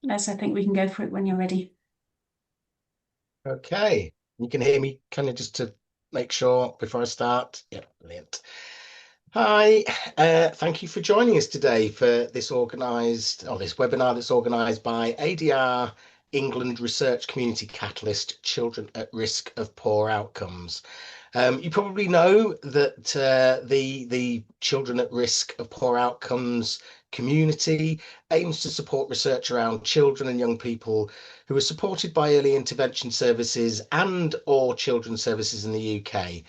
Les, I think we can go for it when you're ready. Okay, you can hear me kind of just to make sure before I start. Yeah, brilliant. Hi, thank you for joining us today for this this webinar that's organised by ADR England Research Community Catalyst Children at Risk of Poor Outcomes. You probably know that the Children at Risk of Poor Outcomes community aims to support research around children and young people who are supported by early intervention services and or children's services in the UK.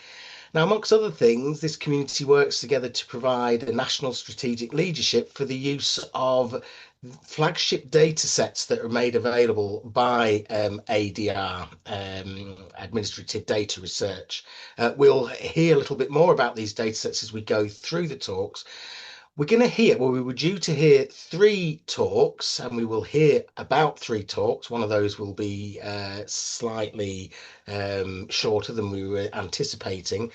Now, amongst other things, this community works together to provide a national strategic leadership for the use of flagship data sets that are made available by ADR, Administrative Data Research. We'll hear a little bit more about these data sets as we go through the talks. We were due to hear three talks, and we will hear about three talks. One of those will be slightly shorter than we were anticipating.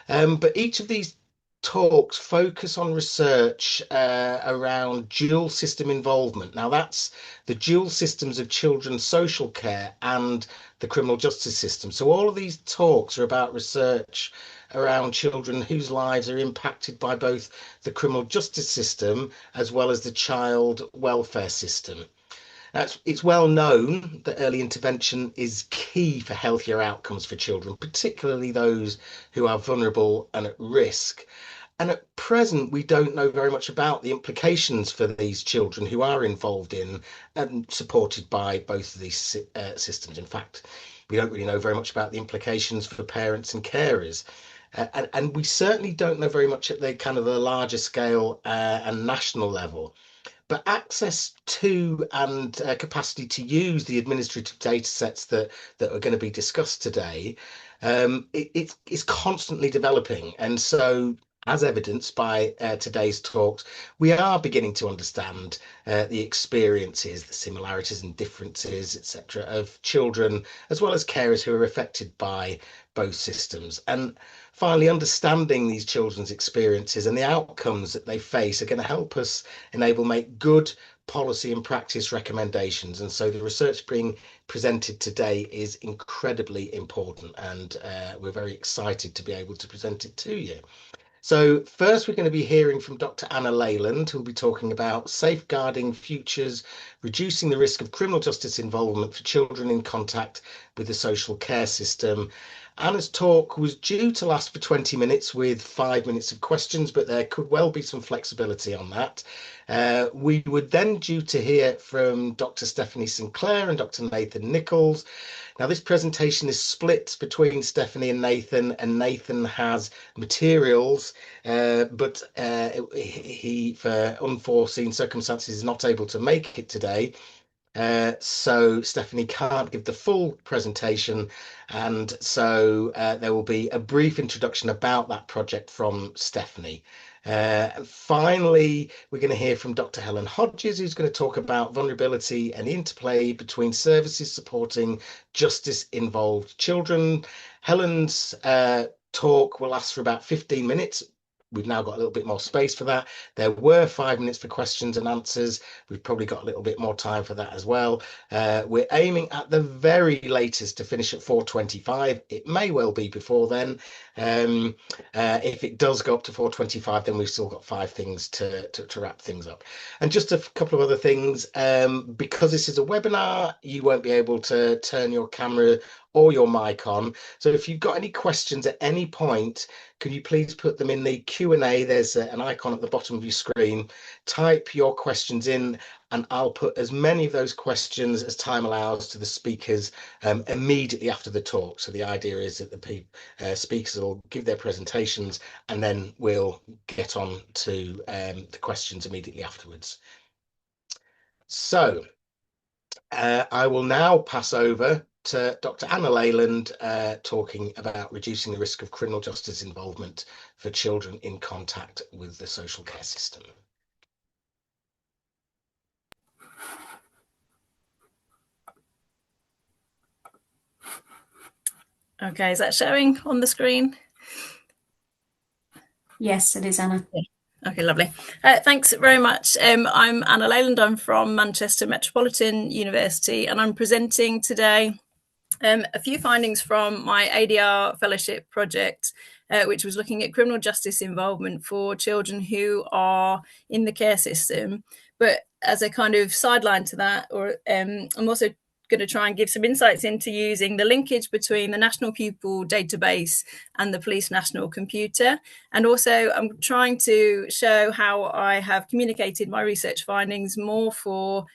But each of these talks focus on research around dual system involvement. Now, that's the dual systems of children's social care and the criminal justice system. So, all of these talks are about research around children whose lives are impacted by both the criminal justice system as well as the child welfare system. Now, it's well known that early intervention is key for healthier outcomes for children, particularly those who are vulnerable and at risk. And at present, we don't know very much about the implications for these children who are involved in and supported by both of these systems. In fact, we don't really know very much about the implications for parents and carers. And we certainly don't know very much at the kind of the larger scale and national level. But access to and capacity to use the administrative data sets that are going to be discussed today, it's constantly developing. And so, as evidenced by today's talks, we are beginning to understand the experiences, the similarities and differences, etc., of children as well as carers who are affected by both systems. And finally, understanding these children's experiences and the outcomes that they face are going to help us make good policy and practice recommendations. And so the research being presented today is incredibly important, and we're very excited to be able to present it to you. So first, we're going to be hearing from Dr. Anna Leyland, who will be talking about safeguarding futures, reducing the risk of criminal justice involvement for children in contact with the social care system. Anna's talk was due to last for 20 minutes with 5 minutes of questions, but there could well be some flexibility on that. We were then due to hear from Dr. Stephanie Sinclair and Dr. Nathan Nichols. Now, this presentation is split between Stephanie and Nathan has materials, but he, for unforeseen circumstances, is not able to make it today. So Stephanie can't give the full presentation, and so there will be a brief introduction about that project from Stephanie. Finally, we're going to hear from Dr. Helen Hodges, who's going to talk about vulnerability and interplay between services supporting justice-involved children. Helen's talk will last for about 15 minutes. We've now got a little bit more space for that. There were 5 minutes for questions and answers. We've probably got a little bit more time for that as well. We're aiming at the very latest to finish at 4:25. It may well be before then. If it does go up to 4:25, then we've still got five things to wrap things up. And just a couple of other things. Because this is a webinar, you won't be able to turn your camera or your mic on. So if you've got any questions at any point, could you please put them in the Q&A? There's an icon at the bottom of your screen. Type your questions in, and I'll put as many of those questions as time allows to the speakers immediately after the talk. So the idea is that the speakers will give their presentations, and then we'll get on to the questions immediately afterwards. So I will now pass over to Dr. Anna Leyland, talking about reducing the risk of criminal justice involvement for children in contact with the social care system. Okay, is that showing on the screen? Yes, it is, Anna. Yeah. Okay, lovely. Thanks very much. I'm Anna Leyland. I'm from Manchester Metropolitan University, and I'm presenting today a few findings from my ADR fellowship project, which was looking at criminal justice involvement for children who are in the care system. But as a kind of sideline to that, I'm also going to try and give some insights into using the linkage between the National Pupil Database and the Police National Computer. And also I'm trying to show how I have communicated my research findings more for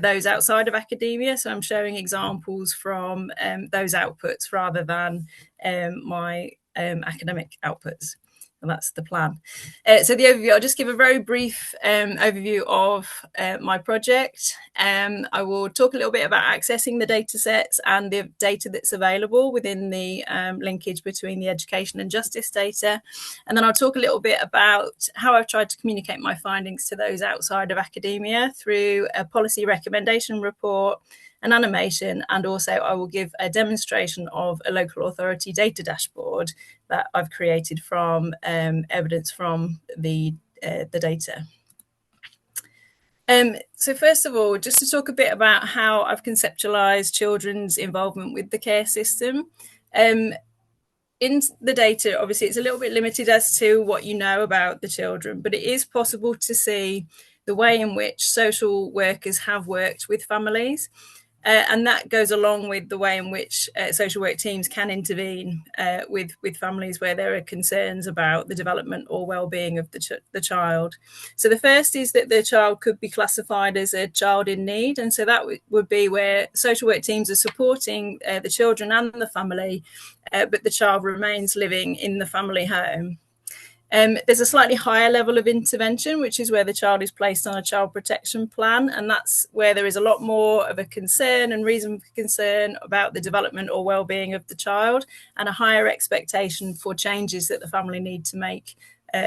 those outside of academia. So I'm showing examples from those outputs rather than my academic outputs. And that's the plan. So the overview, I'll just give a very brief overview of my project. I will talk a little bit about accessing the data sets and the data that's available within the linkage between the education and justice data. And then I'll talk a little bit about how I've tried to communicate my findings to those outside of academia through a policy recommendation report, an animation, and also I will give a demonstration of a local authority data dashboard that I've created from evidence from the data. So first of all, just to talk a bit about how I've conceptualized children's involvement with the care system. In the data, obviously, it's a little bit limited as to what you know about the children, but it is possible to see the way in which social workers have worked with families. And that goes along with the way in which social work teams can intervene with families where there are concerns about the development or well-being of the child. So the first is that the child could be classified as a child in need. And so that would be where social work teams are supporting the children and the family, but the child remains living in the family home. There's a slightly higher level of intervention, which is where the child is placed on a child protection plan. And that's where there is a lot more of a concern and reason for concern about the development or well-being of the child, and a higher expectation for changes that the family need to make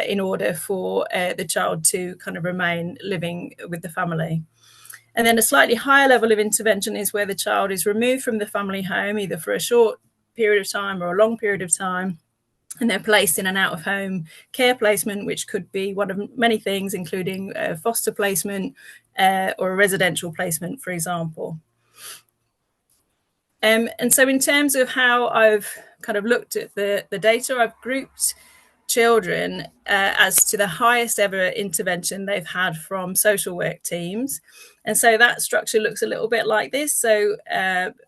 in order for the child to kind of remain living with the family. And then a slightly higher level of intervention is where the child is removed from the family home, either for a short period of time or a long period of time, and they're placed in an out-of-home care placement, which could be one of many things, including foster placement or a residential placement, for example. And so in terms of how I've kind of looked at the data, I've grouped children as to the highest ever intervention they've had from social work teams. And so that structure looks a little bit like this. So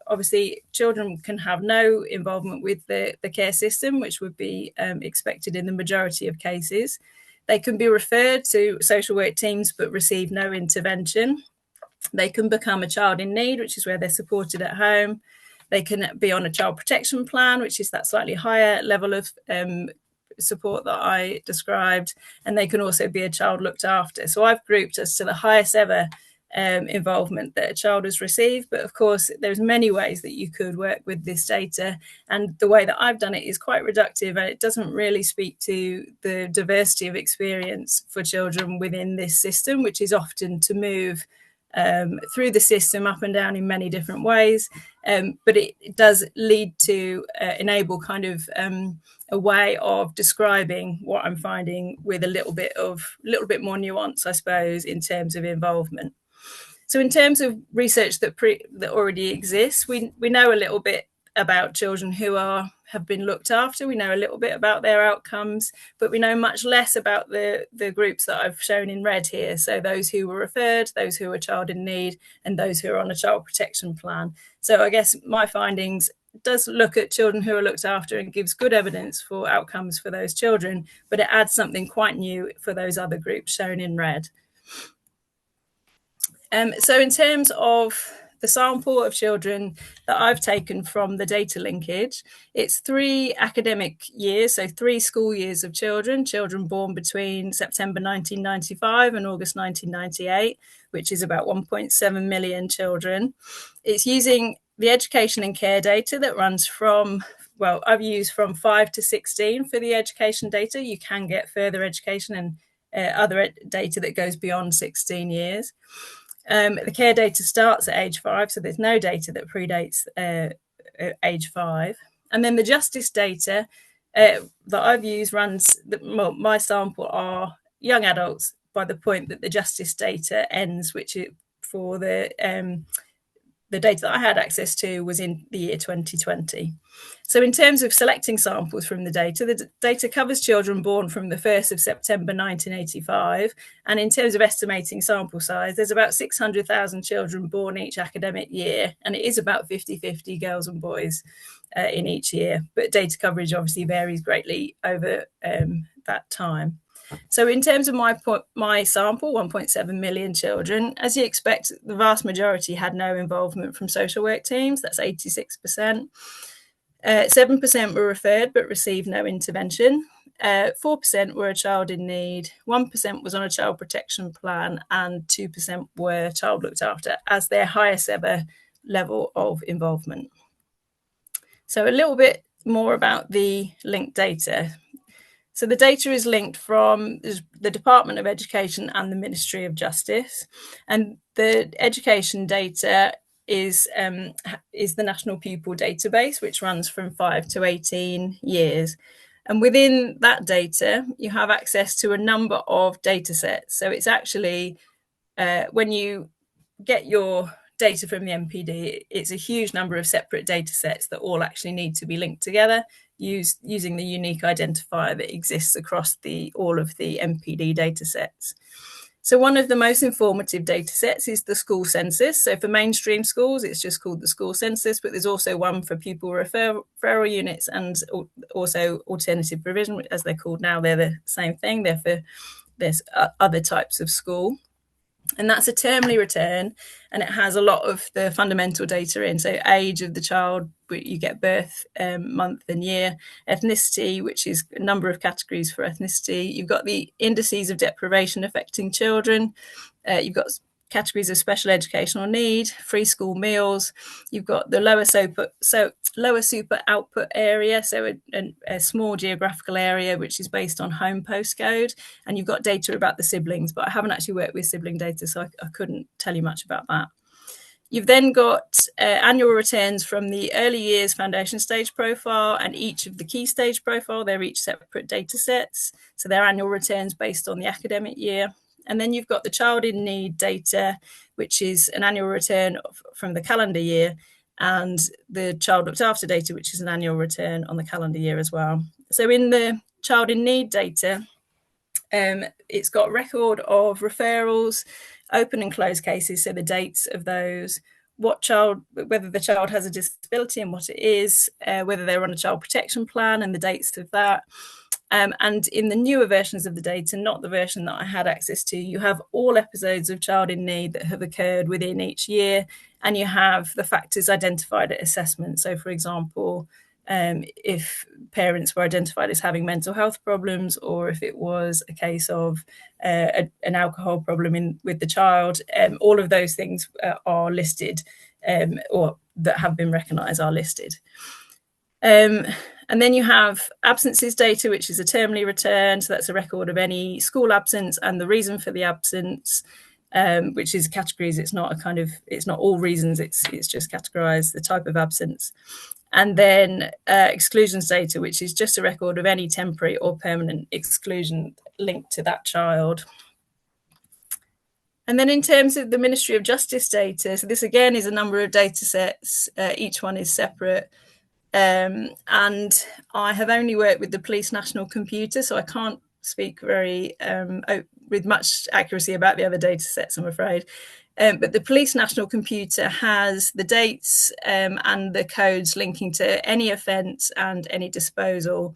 obviously children can have no involvement with the care system, which would be expected in the majority of cases. They can be referred to social work teams but receive no intervention. They can become a child in need, which is where they're supported at home. They can be on a child protection plan, which is that slightly higher level of support that I described, and they can also be a child looked after. So I've grouped as to the highest ever involvement that a child has received. But of course, there's many ways that you could work with this data, and the way that I've done it is quite reductive, and it doesn't really speak to the diversity of experience for children within this system, which is often to move through the system up and down in many different ways. But it does lead to enable kind of a way of describing what I'm finding with a little bit more nuance, I suppose, in terms of involvement. So in terms of research that already exists, we know a little bit about children who have been looked after. We know a little bit about their outcomes, but we know much less about the groups that I've shown in red here. So those who were referred, those who are child in need, and those who are on a child protection plan. So I guess my findings does look at children who are looked after and gives good evidence for outcomes for those children, but it adds something quite new for those other groups shown in red. So in terms of the sample of children that I've taken from the data linkage, it's 3 academic years, so 3 school years of children born between September 1995 and August 1998, which is about 1.7 million children. It's using the education and care data that runs from, well, I've used from 5 to 16 for the education data. You can get further education and other data that goes beyond 16 years. The care data starts at age 5, so there's no data that predates age 5. And then the justice data that I've used runs, my sample are young adults by the point that the justice data ends, which for the data that I had access to was in the year 2020. So in terms of selecting samples from the data covers children born from the 1st of September 1985. And in terms of estimating sample size, there's about 600,000 children born each academic year. And it is about 50-50 girls and boys in each year. But data coverage obviously varies greatly over that time. So in terms of my sample, 1.7 million children, as you expect, the vast majority had no involvement from social work teams. That's 86%. 7% were referred but received no intervention. 4% were a child in need. 1% was on a child protection plan, and 2% were child looked after as their highest ever level of involvement. So a little bit more about the linked data. So the data is linked from the Department of Education and the Ministry of Justice. And the education data is the National Pupil Database, which runs from 5 to 18 years. And within that data, you have access to a number of data sets. So it's actually, when you get your data from the NPD, it's a huge number of separate data sets that all actually need to be linked together using the unique identifier that exists across all of the NPD data sets. So one of the most informative data sets is the school census. So for mainstream schools, it's just called the school census, but there's also one for pupil referral units and also alternative provision, as they're called now. They're the same thing. There's other types of school. And that's a termly return, and it has a lot of the fundamental data in. So age of the child, you get birth, month and year, ethnicity, which is a number of categories for ethnicity. You've got the indices of deprivation affecting children. You've got categories of special educational need, free school meals. You've got the lower super output area, so a small geographical area which is based on home postcode, and you've got data about the siblings, but I haven't actually worked with sibling data, so I couldn't tell you much about that. You've then got annual returns from the early years foundation stage profile and each of the key stage profile. They're each separate data sets, so they're annual returns based on the academic year. And then you've got the child in need data, which is an annual return from the calendar year, and the child looked after data, which is an annual return on the calendar year as well. So in the child in need data, it's got record of referrals, open and closed cases, so the dates of those, whether the child has a disability and what it is, whether they're on a child protection plan and the dates of that. And in the newer versions of the data, not the version that I had access to, you have all episodes of child in need that have occurred within each year, and you have the factors identified at assessment. So, for example, if parents were identified as having mental health problems, or if it was a case of an alcohol problem with the child, all of those things are listed, or that have been recognised are listed. And then you have absences data, which is a termly return. So that's a record of any school absence and the reason for the absence, which is categories. It's not all reasons. It's just categorized the type of absence. And then exclusions data, which is just a record of any temporary or permanent exclusion linked to that child. And then in terms of the Ministry of Justice data, so this again is a number of data sets. Each one is separate. And I have only worked with the Police National Computer, so I can't speak with much accuracy about the other data sets, I'm afraid. But the Police National Computer has the dates and the codes linking to any offence and any disposal,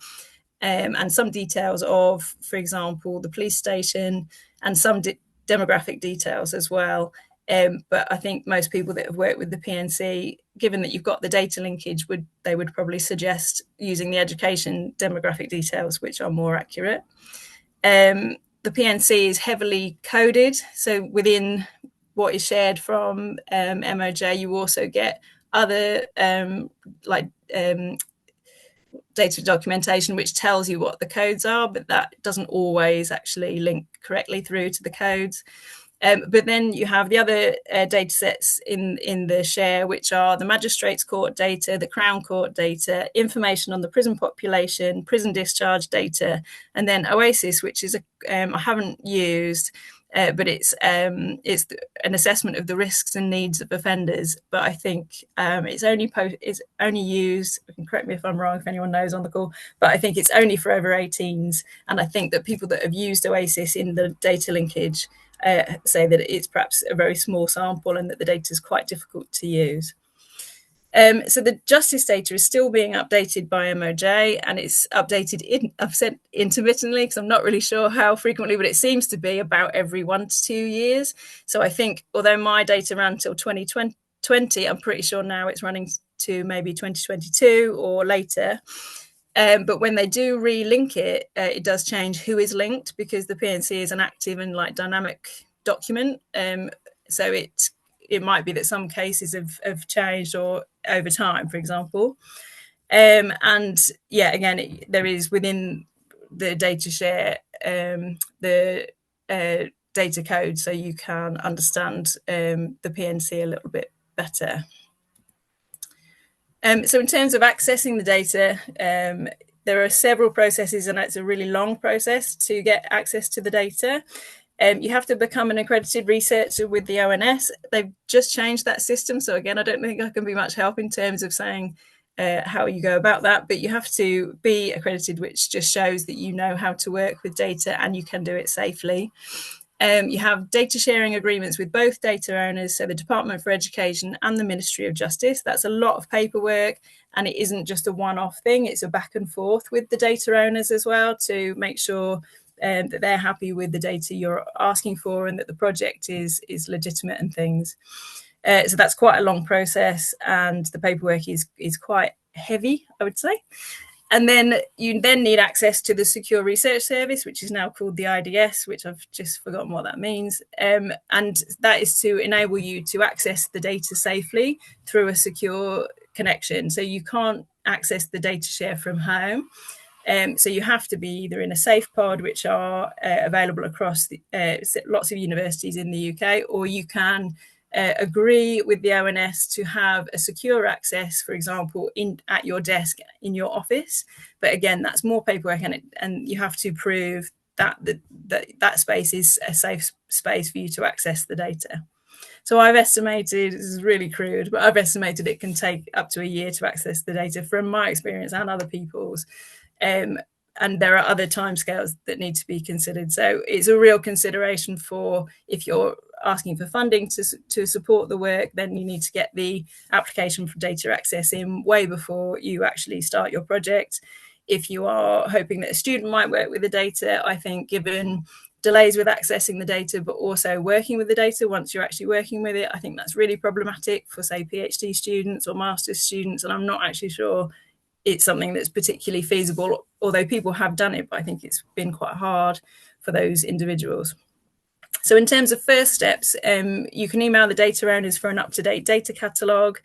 and some details of, for example, the police station, and some demographic details as well. But I think most people that have worked with the PNC, given that you've got the data linkage, would probably suggest using the education demographic details, which are more accurate. The PNC is heavily coded, so within what is shared from MOJ, you also get other data documentation which tells you what the codes are, but that doesn't always actually link correctly through to the codes. But then you have the other data sets in the share, which are the Magistrates Court data, the Crown Court data, information on the prison population, prison discharge data, and then OASIS, which is I haven't used, but it's an assessment of the risks and needs of offenders. But I think it's only used. You can correct me if I'm wrong, if anyone knows on the call. But I think it's only for over 18s, and I think that people that have used OASIS in the data linkage say that it's perhaps a very small sample and that the data is quite difficult to use. So the justice data is still being updated by MOJ, and it's updated I've said intermittently because I'm not really sure how frequently, but it seems to be about every 1 to 2 years. So I think, although my data ran until 2020, I'm pretty sure now it's running to maybe 2022 or later. But when they do relink it, it does change who is linked, because the PNC is an active and dynamic document. So it might be that some cases have changed or over time, for example. And yeah, again, there is within the data share the data code, so you can understand the PNC a little bit better. So in terms of accessing the data, there are several processes, and it's a really long process to get access to the data. You have to become an accredited researcher with the ONS. They've just changed that system. So again, I don't think I can be much help in terms of saying how you go about that, but you have to be accredited, which just shows that you know how to work with data and you can do it safely. You have data sharing agreements with both data owners, so the Department for Education and the Ministry of Justice. That's a lot of paperwork, and it isn't just a one-off thing. It's a back and forth with the data owners as well to make sure that they're happy with the data you're asking for and that the project is legitimate and things. So that's quite a long process, and the paperwork is quite heavy, I would say. And then you need access to the Secure Research Service, which is now called the IDS, which I've just forgotten what that means. And that is to enable you to access the data safely through a secure connection. So you can't access the data share from home. So you have to be either in a safe pod, which are available across lots of universities in the UK, or you can agree with the ONS to have a secure access, for example, at your desk in your office. But again, that's more paperwork, and you have to prove that that space is a safe space for you to access the data. So I've estimated, this is really crude, but I've estimated it can take up to a year to access the data from my experience and other people's. And there are other timescales that need to be considered. So it's a real consideration for, if you're asking for funding to support the work, then you need to get the application for data access in way before you actually start your project. If you are hoping that a student might work with the data, I think given delays with accessing the data, but also working with the data once you're actually working with it, I think that's really problematic for, say, PhD students or master's students. And I'm not actually sure it's something that's particularly feasible, although people have done it, but I think it's been quite hard for those individuals. So in terms of first steps, you can email the data owners for an up-to-date data catalogue,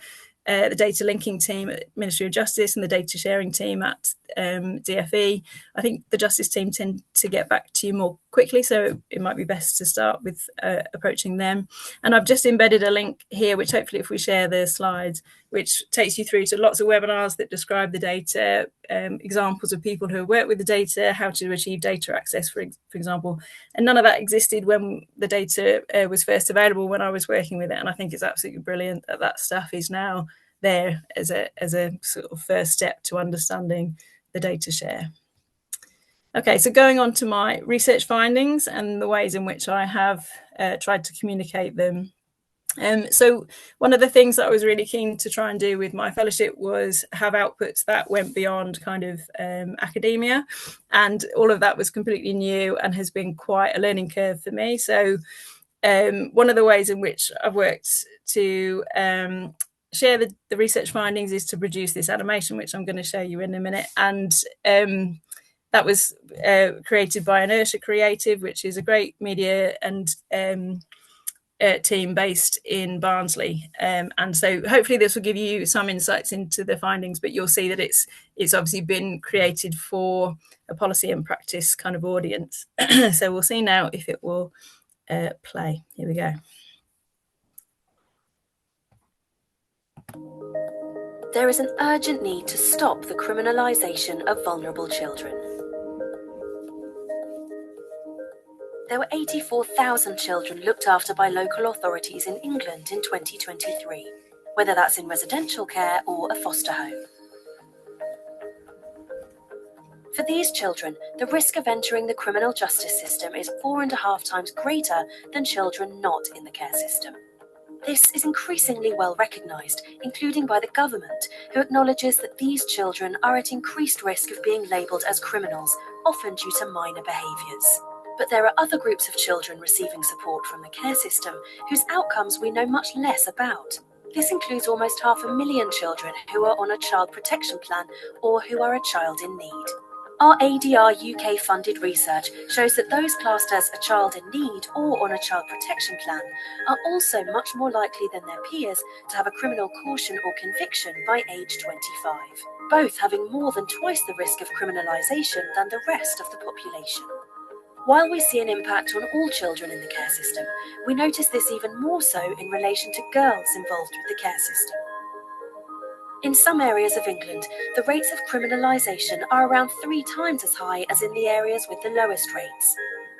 the data linking team at Ministry of Justice and the data sharing team at DFE. I think the Justice team tend to get back to you more quickly, so it might be best to start with approaching them. And I've just embedded a link here, which hopefully if we share the slides, which takes you through to lots of webinars that describe the data, examples of people who have worked with the data, how to achieve data access, for example. And none of that existed when the data was first available when I was working with it. And I think it's absolutely brilliant that that stuff is now there as a sort of first step to understanding the data share. Okay, so going on to my research findings and the ways in which I have tried to communicate them. So one of the things that I was really keen to try and do with my fellowship was have outputs that went beyond kind of academia, and all of that was completely new and has been quite a learning curve for me. So one of the ways in which I've worked to share the research findings is to produce this animation, which I'm going to show you in a minute. And that was created by Inertia Creative, which is a great media and team based in Barnsley. And so hopefully this will give you some insights into the findings, but you'll see that it's obviously been created for a policy and practice kind of audience. So we'll see now if it will play. Here we go. There is an urgent need to stop the criminalisation of vulnerable children. There were 84,000 children looked after by local authorities in England in 2023, whether that's in residential care or a foster home. For these children, the risk of entering the criminal justice system is 4.5 times greater than children not in the care system. This is increasingly well recognised, including by the government, who acknowledges that these children are at increased risk of being labelled as criminals, often due to minor behaviours. But there are other groups of children receiving support from the care system whose outcomes we know much less about. This includes almost 500,000 children who are on a child protection plan or who are a child in need. Our ADR UK funded research shows that those classed as a child in need or on a child protection plan are also much more likely than their peers to have a criminal caution or conviction by age 25, both having more than twice the risk of criminalisation than the rest of the population. While we see an impact on all children in the care system, we notice this even more so in relation to girls involved with the care system. In some areas of England, the rates of criminalisation are around 3 times as high as in the areas with the lowest rates.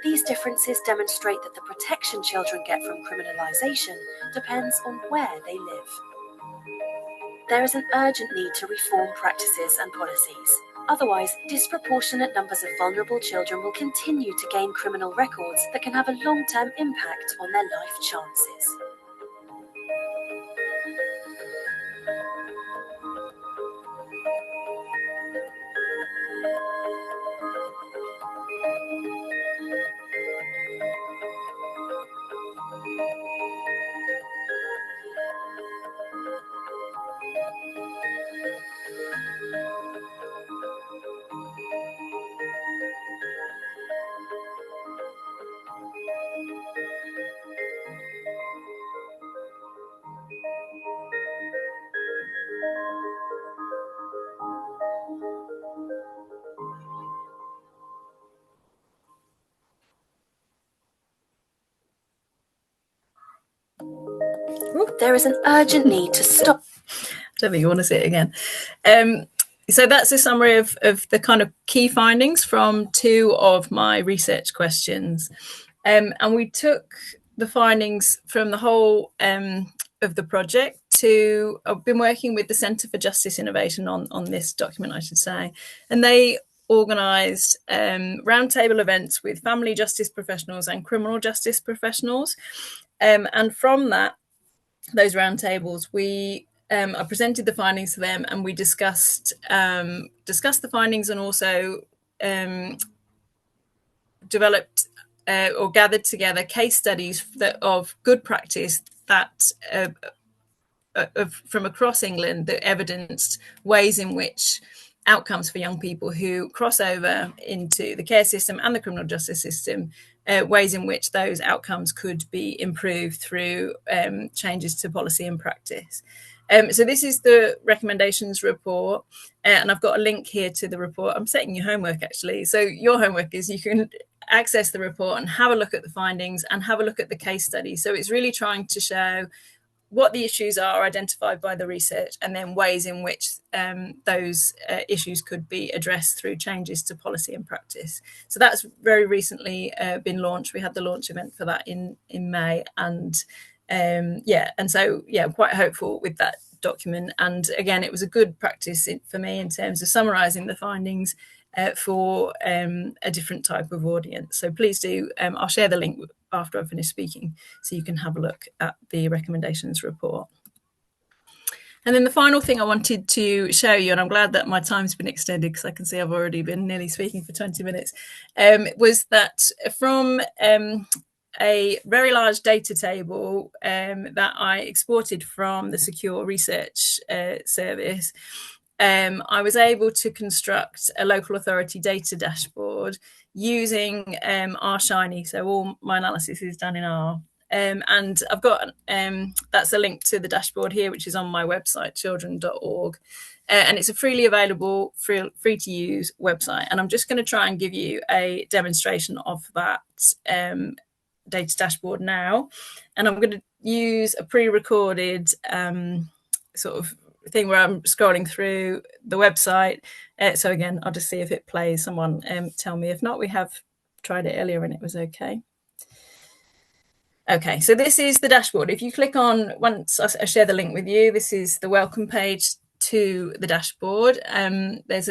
These differences demonstrate that the protection children get from criminalisation depends on where they live. There is an urgent need to reform practices and policies. Otherwise, disproportionate numbers of vulnerable children will continue to gain criminal records that can have a long-term impact on their life chances. There is an urgent need to stop. I don't think you want to see it again. So that's a summary of the kind of key findings from 2 of my research questions. And we took the findings from the whole of the project to, I've been working with the Centre for Justice Innovation on this document, I should say, and they organised roundtable events with family justice professionals and criminal justice professionals. And from those roundtables, I presented the findings to them, and we discussed the findings, and also developed or gathered together case studies of good practice that from across England that evidenced ways in which outcomes for young people who cross over into the care system and the criminal justice system, ways in which those outcomes could be improved through changes to policy and practice. So this is the recommendations report, and I've got a link here to the report. I'm setting you homework, actually. So your homework is you can access the report and have a look at the findings and have a look at the case study. So it's really trying to show what the issues are identified by the research, and then ways in which those issues could be addressed through changes to policy and practice. So that's very recently been launched. We had the launch event for that in May, and I'm quite hopeful with that document. And again, it was a good practice for me in terms of summarising the findings for a different type of audience. So please do, I'll share the link after I finish speaking so you can have a look at the recommendations report. And then the final thing I wanted to show you, and I'm glad that my time's been extended because I can see I've already been nearly speaking for 20 minutes, was that from a very large data table that I exported from the Secure Research Service, I was able to construct a local authority data dashboard using R Shiny. So all my analysis is done in R. And I've got, that's a link to the dashboard here, which is on my website, children.org. And it's a freely available, free to use website. And I'm just going to try and give you a demonstration of that data dashboard now, and I'm going to use a pre-recorded sort of thing where I'm scrolling through the website. So again, I'll just see if it plays. Someone tell me if not. We have tried it earlier and it was okay. Okay, so this is the dashboard. If you click on, once I share the link with you, this is the welcome page to the dashboard. There's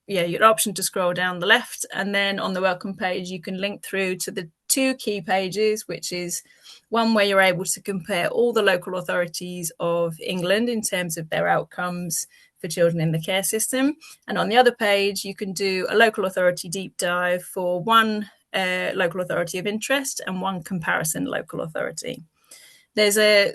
your option to scroll down the left, and then on the welcome page you can link through to the 2 key pages, which is one where you're able to compare all the local authorities of England in terms of their outcomes for children in the care system, and on the other page you can do a local authority deep dive for one local authority of interest and one comparison local authority. There's a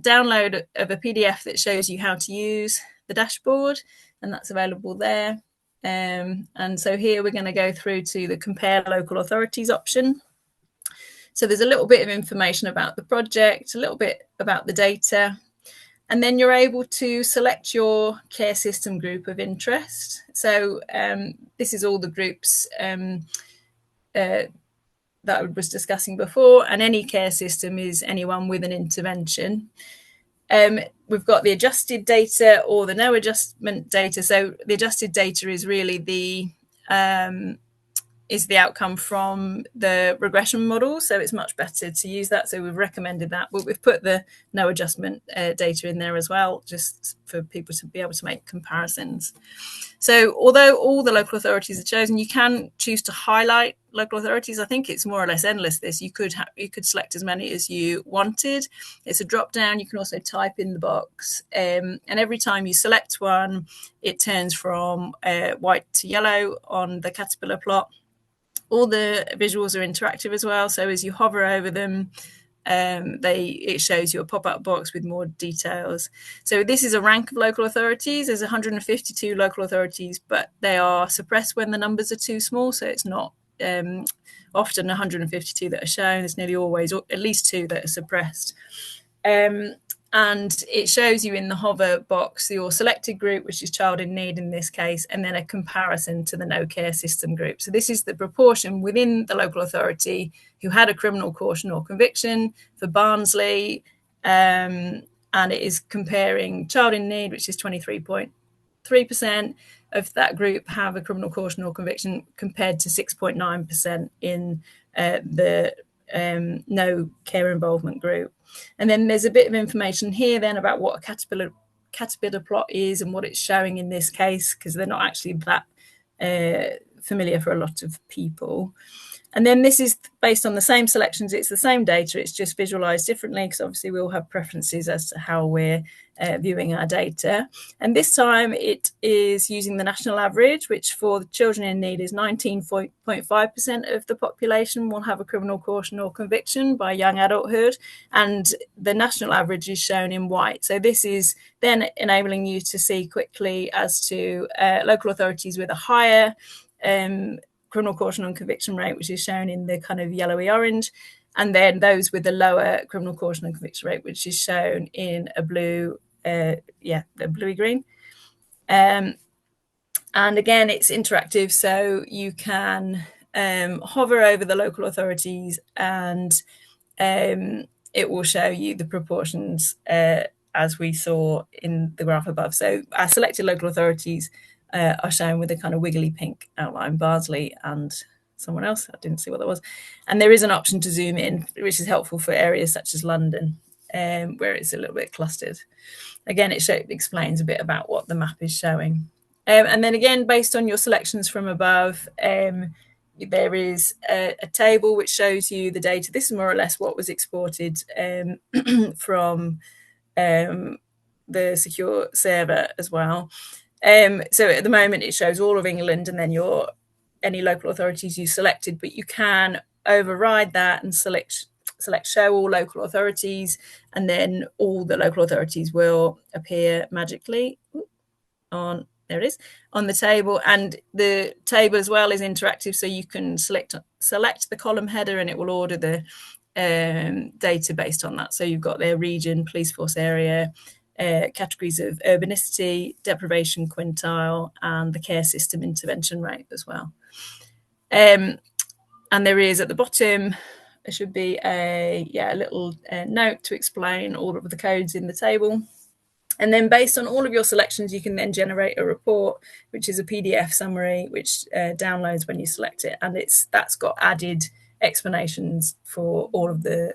download of a PDF that shows you how to use the dashboard, and that's available there. And so here we're going to go through to the compare local authorities option. So there's a little bit of information about the project, a little bit about the data, and then you're able to select your care system group of interest. So this is all the groups that I was discussing before, and any care system is anyone with an intervention. We've got the adjusted data or the no adjustment data. So the adjusted data is really the outcome from the regression model. So it's much better to use that. So we've recommended that, but we've put the no adjustment data in there as well, just for people to be able to make comparisons. So although all the local authorities are chosen, you can choose to highlight local authorities. I think it's more or less endless. This you could select as many as you wanted. It's a drop down. You can also type in the box, and every time you select one, it turns from white to yellow on the caterpillar plot. All the visuals are interactive as well. So as you hover over them, it shows you a pop-up box with more details. So this is a rank of local authorities. There's 152 local authorities, but they are suppressed when the numbers are too small. So it's not often 152 that are shown. There's nearly always at least 2 that are suppressed. And it shows you in the hover box your selected group, which is child in need in this case, and then a comparison to the no care system group. So this is the proportion within the local authority who had a criminal caution or conviction for Barnsley, and it is comparing child in need, which is 23.3% of that group have a criminal caution or conviction, compared to 6.9% in the no care involvement group. And then there's a bit of information here then about what a caterpillar plot is and what it's showing in this case, because they're not actually that familiar for a lot of people. And then this is based on the same selections. It's the same data. It's just visualized differently, because obviously we all have preferences as to how we're viewing our data. And this time it is using the national average, which for the children in need is 19.5% of the population will have a criminal caution or conviction by young adulthood. And the national average is shown in white. So this is then enabling you to see quickly as to local authorities with a higher criminal caution and conviction rate, which is shown in the kind of yellowy orange, and then those with the lower criminal caution and conviction rate, which is shown in a blue, the bluey green. And again, it's interactive, so you can hover over the local authorities, and it will show you the proportions as we saw in the graph above. So our selected local authorities are shown with a kind of wiggly pink outline, Barnsley and someone else. I didn't see what that was. And there is an option to zoom in, which is helpful for areas such as London, where it's a little bit clustered. Again, it explains a bit about what the map is showing. And then again, based on your selections from above, there is a table which shows you the data. This is more or less what was exported from the secure server as well. So at the moment it shows all of England and then any local authorities you selected, but you can override that and select show all local authorities, and then all the local authorities will appear magically on the table. And the table as well is interactive, so you can select the column header and it will order the data based on that. So you've got their region, police force area, categories of urbanicity, deprivation quintile, and the care system intervention rate as well. And there is at the bottom there should be a little note to explain all of the codes in the table. And then based on all of your selections, you can then generate a report, which is a PDF summary, which downloads when you select it. And that's got added explanations for all of the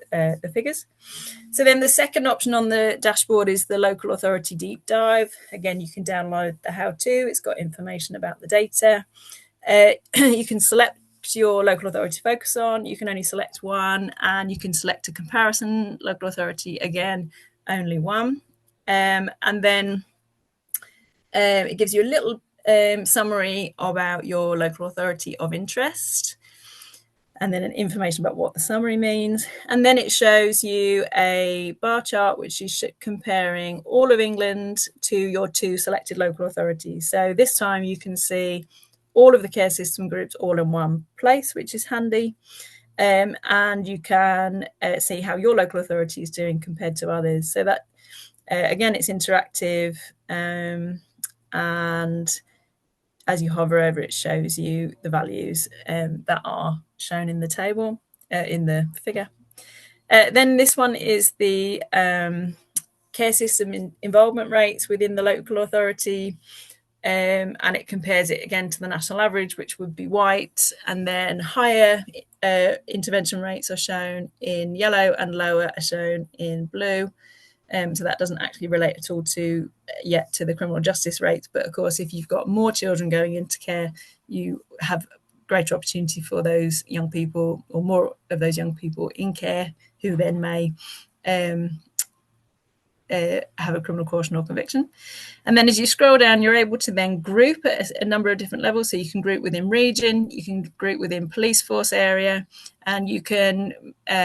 figures. So then the second option on the dashboard is the local authority deep dive. Again, you can download the how-to. It's got information about the data. You can select your local authority to focus on. You can only select one, and you can select a comparison local authority. Again, only one. And then it gives you a little summary about your local authority of interest, and then information about what the summary means. And then it shows you a bar chart, which is comparing all of England to your 2 selected local authorities. So this time you can see all of the care system groups all in one place, which is handy. And you can see how your local authority is doing compared to others. So that again, it's interactive, and as you hover over, it shows you the values that are shown in the table, in the figure. Then this one is the care system involvement rates within the local authority, and it compares it again to the national average, which would be white, and then higher intervention rates are shown in yellow and lower are shown in blue. So that doesn't actually relate at all to the criminal justice rates. But of course, if you've got more children going into care, you have greater opportunity for those young people, or more of those young people in care, who then may have a criminal caution or conviction. And then as you scroll down, you're able to then group at a number of different levels. So you can group within region, you can group within police force area, and you can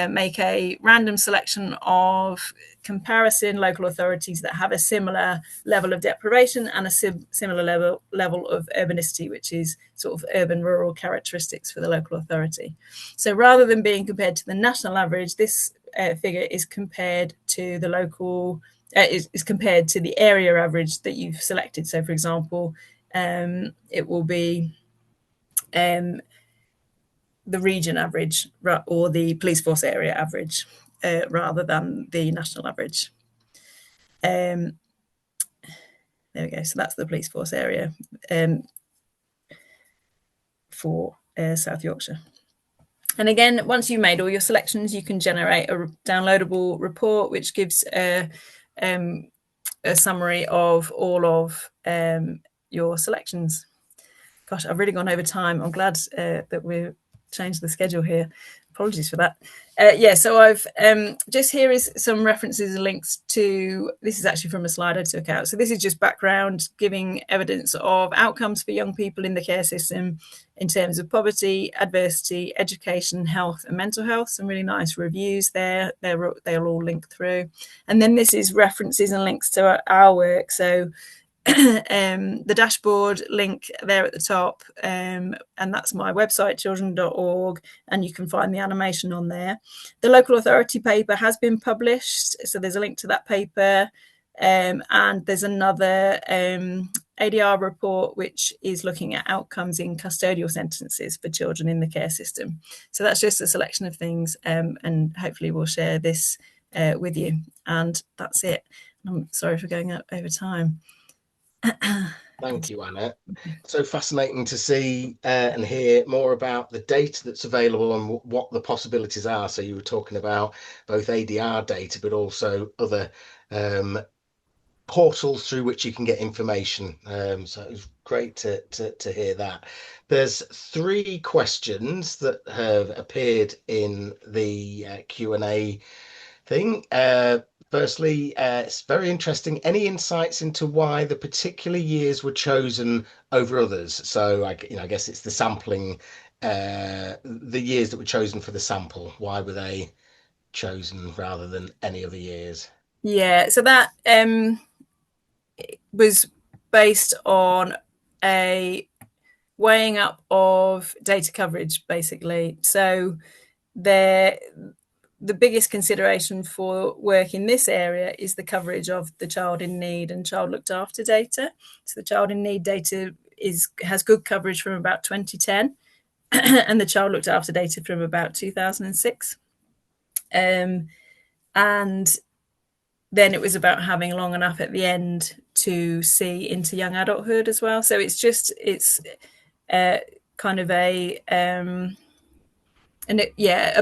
make a random selection of comparison local authorities that have a similar level of deprivation and a similar level of urbanicity, which is sort of urban rural characteristics for the local authority. So rather than being compared to the national average, this figure is compared to the local is compared to the area average that you've selected. So for example, it will be the region average or the police force area average rather than the national average. There we go. So that's the police force area for South Yorkshire. And again, once you've made all your selections, you can generate a downloadable report, which gives a summary of all of your selections. Gosh, I've really gone over time. I'm glad that we've changed the schedule here. Apologies for that. So I've just here is some references and links to, this is actually from a slide I took out. So this is just background giving evidence of outcomes for young people in the care system in terms of poverty, adversity, education, health and mental health. Some really nice reviews there. They'll all link through. And then this is references and links to our work. So the dashboard link there at the top, and that's my website, children.org, and you can find the animation on there. The local authority paper has been published, so there's a link to that paper, and there's another ADR report which is looking at outcomes in custodial sentences for children in the care system. So that's just a selection of things, and hopefully we'll share this with you. And that's it. I'm sorry for going over time. Thank you, Anna. So fascinating to see and hear more about the data that's available and what the possibilities are. So you were talking about both ADR data, but also other portals through which you can get information. So it was great to hear that. There's 3 questions that have appeared in the Q&A thing. Firstly, it's very interesting. Any insights into why the particular years were chosen over others? So, I guess it's the sampling, the years that were chosen for the sample. Why were they chosen rather than any other years? Yeah, so that was based on a weighing up of data coverage, basically. So the biggest consideration for work in this area is the coverage of the child in need and child looked after data. So the child in need data has good coverage from about 2010 and the child looked after data from about 2006. And then it was about having long enough at the end to see into young adulthood as well. So it's kind of a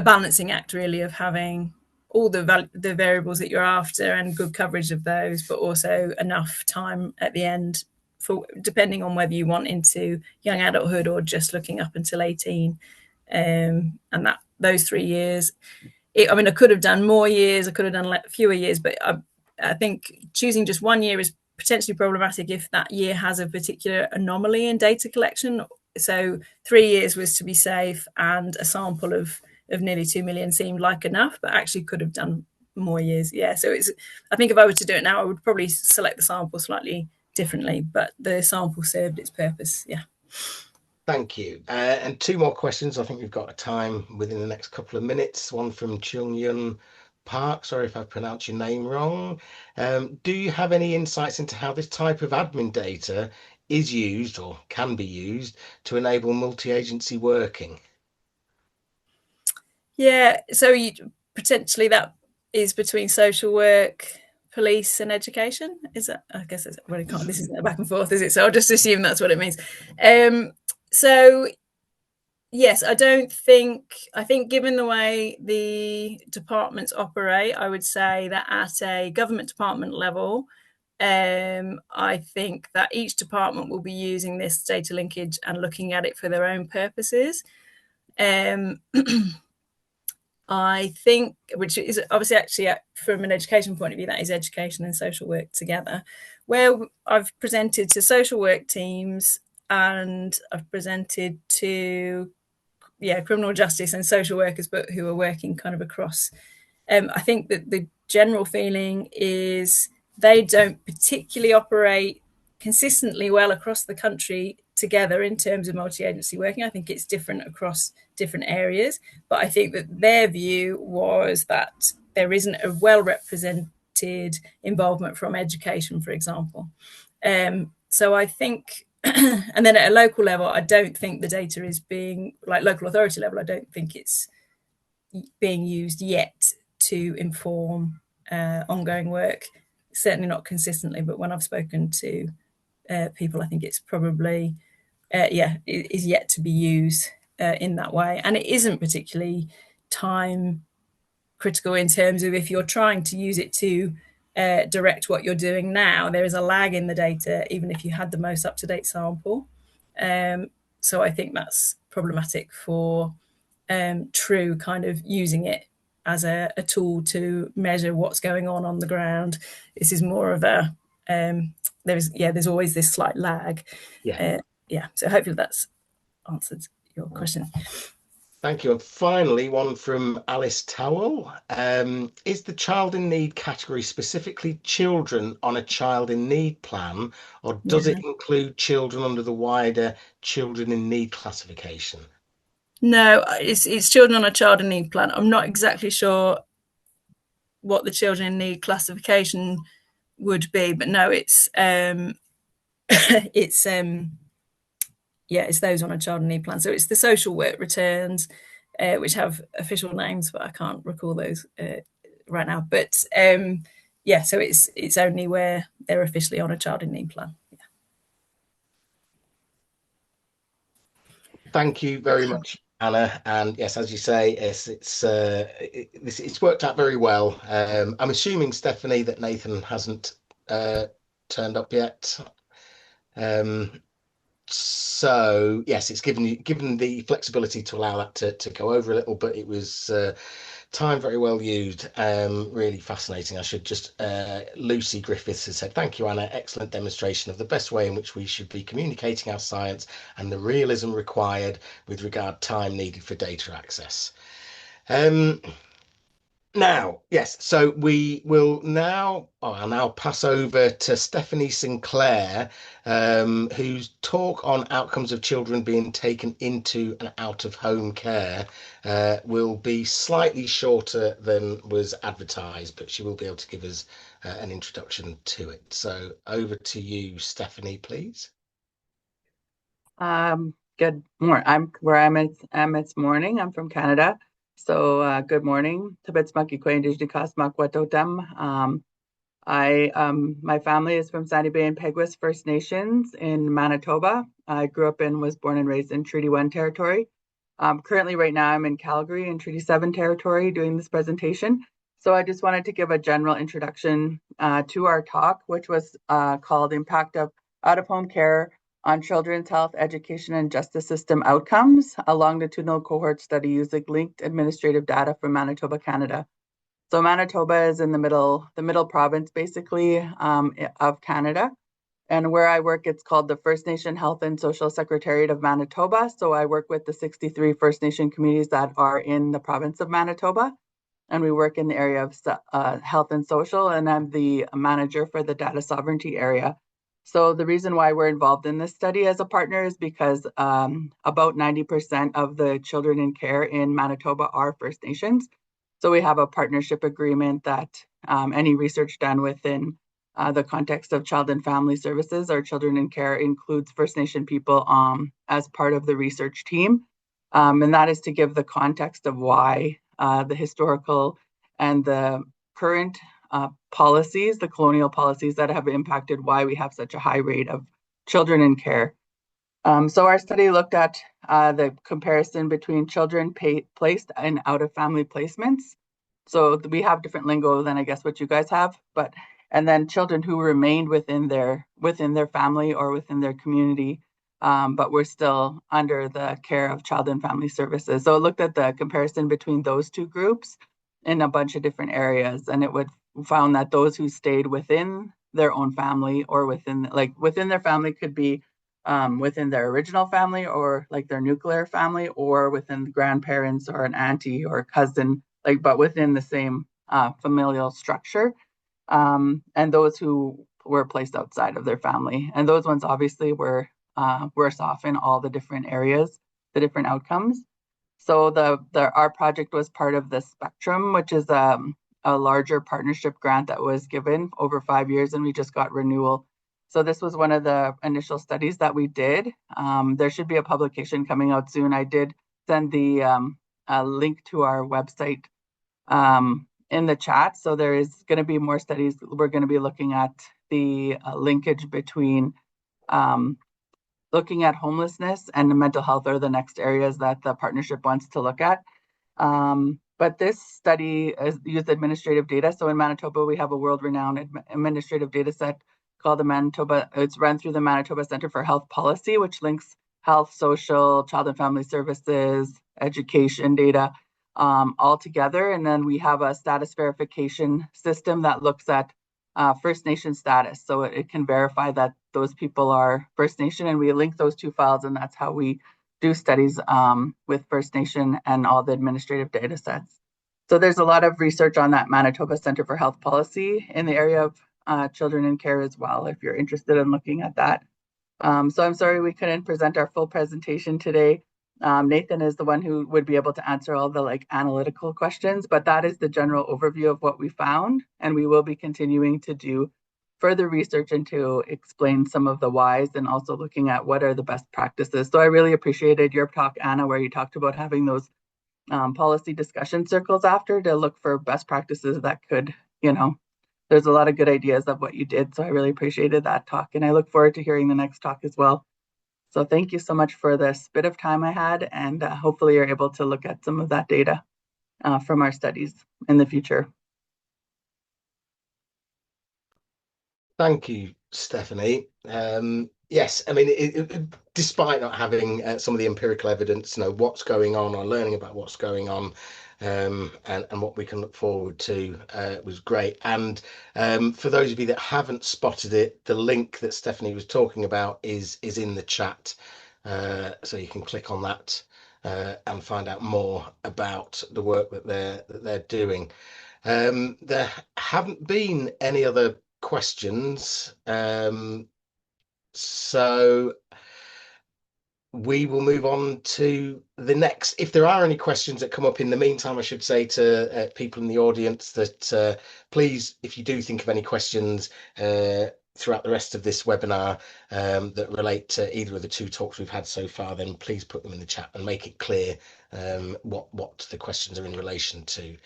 balancing act really, of having all the variables that you're after and good coverage of those, but also enough time at the end for, depending on whether you want into young adulthood or just looking up until 18. And that those 3 years, I could have done more years, I could have done fewer years, but I think choosing just 1 year is potentially problematic if that year has a particular anomaly in data collection. So 3 years was to be safe, and a sample of nearly 2 million seemed like enough, but actually could have done more years. Yeah, so I think if I were to do it now, I would probably select the sample slightly differently, but the sample served its purpose. Yeah. Thank you. And 2 more questions. I think we've got a time within the next couple of minutes. One from Chung Yun Park. Sorry if I pronounced your name wrong. Do you have any insights into how this type of admin data is used or can be used to enable multi-agency working? Yeah, so potentially that is between social work, police and education. Is that, I guess it's, well, this isn't a back and forth, is it? So I'll just assume that's what it means. So yes, I think given the way the departments operate, I would say that at a government department level, I think that each department will be using this data linkage and looking at it for their own purposes. I think, which is obviously actually from an education point of view, that is education and social work together, where I've presented to social work teams and I've presented to criminal justice and social workers, but who are working kind of across. I think that the general feeling is they don't particularly operate consistently well across the country together in terms of multi-agency working. I think it's different across different areas, but I think that their view was that there isn't a well-represented involvement from education, for example. So I think, and then at a local level, I don't think the data is being, like local authority level, I don't think it's being used yet to inform ongoing work, certainly not consistently, but when I've spoken to people, I think it's probably it is yet to be used in that way, and it isn't particularly time critical in terms of if you're trying to use it to direct what you're doing now, there is a lag in the data even if you had the most up-to-date sample. So I think that's problematic for true kind of using it as a tool to measure what's going on the ground. This is more of a there's always this slight lag. So hopefully that's answered your question. Thank you. And finally, one from Alice Towell. Is the child in need category specifically children on a child in need plan, or does it include children under the wider children in need classification? No, it's children on a child in need plan. I'm not exactly sure what the children in need classification would be, but no, it's it's those on a child in need plan. So it's the social work returns, which have official names, but I can't recall those right now. But so it's only where they're officially on a child in need plan. Yeah. Thank you very much, Anna. And yes, as you say, it's worked out very well. I'm assuming, Stephanie, that Nathan hasn't turned up yet. So yes, it's given the flexibility to allow that to go over a little, but it was time very well used. Really fascinating. I should just Lucy Griffiths has said, thank you, Anna, excellent demonstration of the best way in which we should be communicating our science and the realism required with regard time needed for data access. Now, yes, so we will I'll now pass over to Stephanie Sinclair, whose talk on outcomes of children being taken into and out of home care will be slightly shorter than was advertised, but she will be able to give us an introduction to it. So over to you, Stephanie, please. Good morning. It's morning. I'm from Canada. Good morning. My family is from Sandy Bay and Peguis First Nations in Manitoba. I grew up and was born and raised in Treaty 1 territory. Currently, right now, I'm in Calgary in Treaty 7 territory doing this presentation. So I just wanted to give a general introduction to our talk, which was called Impact of Out-of-Home Care on Children's Health, Education, and Justice System Outcomes, a longitudinal cohort study using linked administrative data from Manitoba, Canada. So Manitoba is in the middle province, basically, of Canada. And where I work, it's called the First Nation Health and Social Secretariat of Manitoba. So I work with the 63 First Nation communities that are in the province of Manitoba. And we work in the area of health and social, and I'm the manager for the data sovereignty area. So the reason why we're involved in this study as a partner is because about 90% of the children in care in Manitoba are First Nations. So we have a partnership agreement that any research done within the context of child and family services or children in care includes First Nation people as part of the research team. And that is to give the context of why the historical and the current policies, the colonial policies that have impacted why we have such a high rate of children in care. So our study looked at the comparison between children placed in out-of-family placements. So we have different lingo than I guess what you guys have, and then children who remained within their family or within their community, but were still under the care of child and family services. So it looked at the comparison between those two groups in a bunch of different areas, and it found that those who stayed within their own family or within their family could be within their original family or like their nuclear family, or within the grandparents or an auntie or cousin, but within the same familial structure. And those who were placed outside of their family. And those ones obviously were worse off in all the different areas, the different outcomes. So our project was part of the Spectrum, which is a larger partnership grant that was given over 5 years, and we just got renewal. So this was one of the initial studies that we did. There should be a publication coming out soon. I did send the link to our website in the chat. So there is going to be more studies. We're going to be looking at the linkage between looking at homelessness and mental health are the next areas that the partnership wants to look at. But this study used administrative data. So in Manitoba, we have a world-renowned administrative data set called it's run through the Manitoba Center for Health Policy, which links health, social, child and family services, education data all together. And then we have a status verification system that looks at First Nation status. So it can verify that those people are First Nation, and we link those two files, and that's how we do studies with First Nation and all the administrative data sets. So there's a lot of research on that Manitoba Center for Health Policy in the area of children in care as well, if you're interested in looking at that. So I'm sorry we couldn't present our full presentation today. Nathan is the one who would be able to answer all the analytical questions, but that is the general overview of what we found. And we will be continuing to do further research and to explain some of the whys, and also looking at what are the best practices. So I really appreciated your talk, Anna, where you talked about having those policy discussion circles after to look for best practices that could, there's a lot of good ideas of what you did. So I really appreciated that talk, and I look forward to hearing the next talk as well. So thank you so much for this bit of time I had, and hopefully you're able to look at some of that data from our studies in the future. Thank you, Stephanie. Yes, I mean, despite not having some of the empirical evidence, what's going on, or learning about what's going on, and what we can look forward to was great. And for those of you that haven't spotted it, the link that Stephanie was talking about is in the chat, so you can click on that and find out more about the work that they're doing. There haven't been any other questions, so we will move on to the next. If there are any questions that come up in the meantime, I should say to people in the audience that please, if you do think of any questions, throughout the rest of this webinar that relate to either of the two talks we've had so far, then please put them in the chat and make it clear what the questions are in relation to.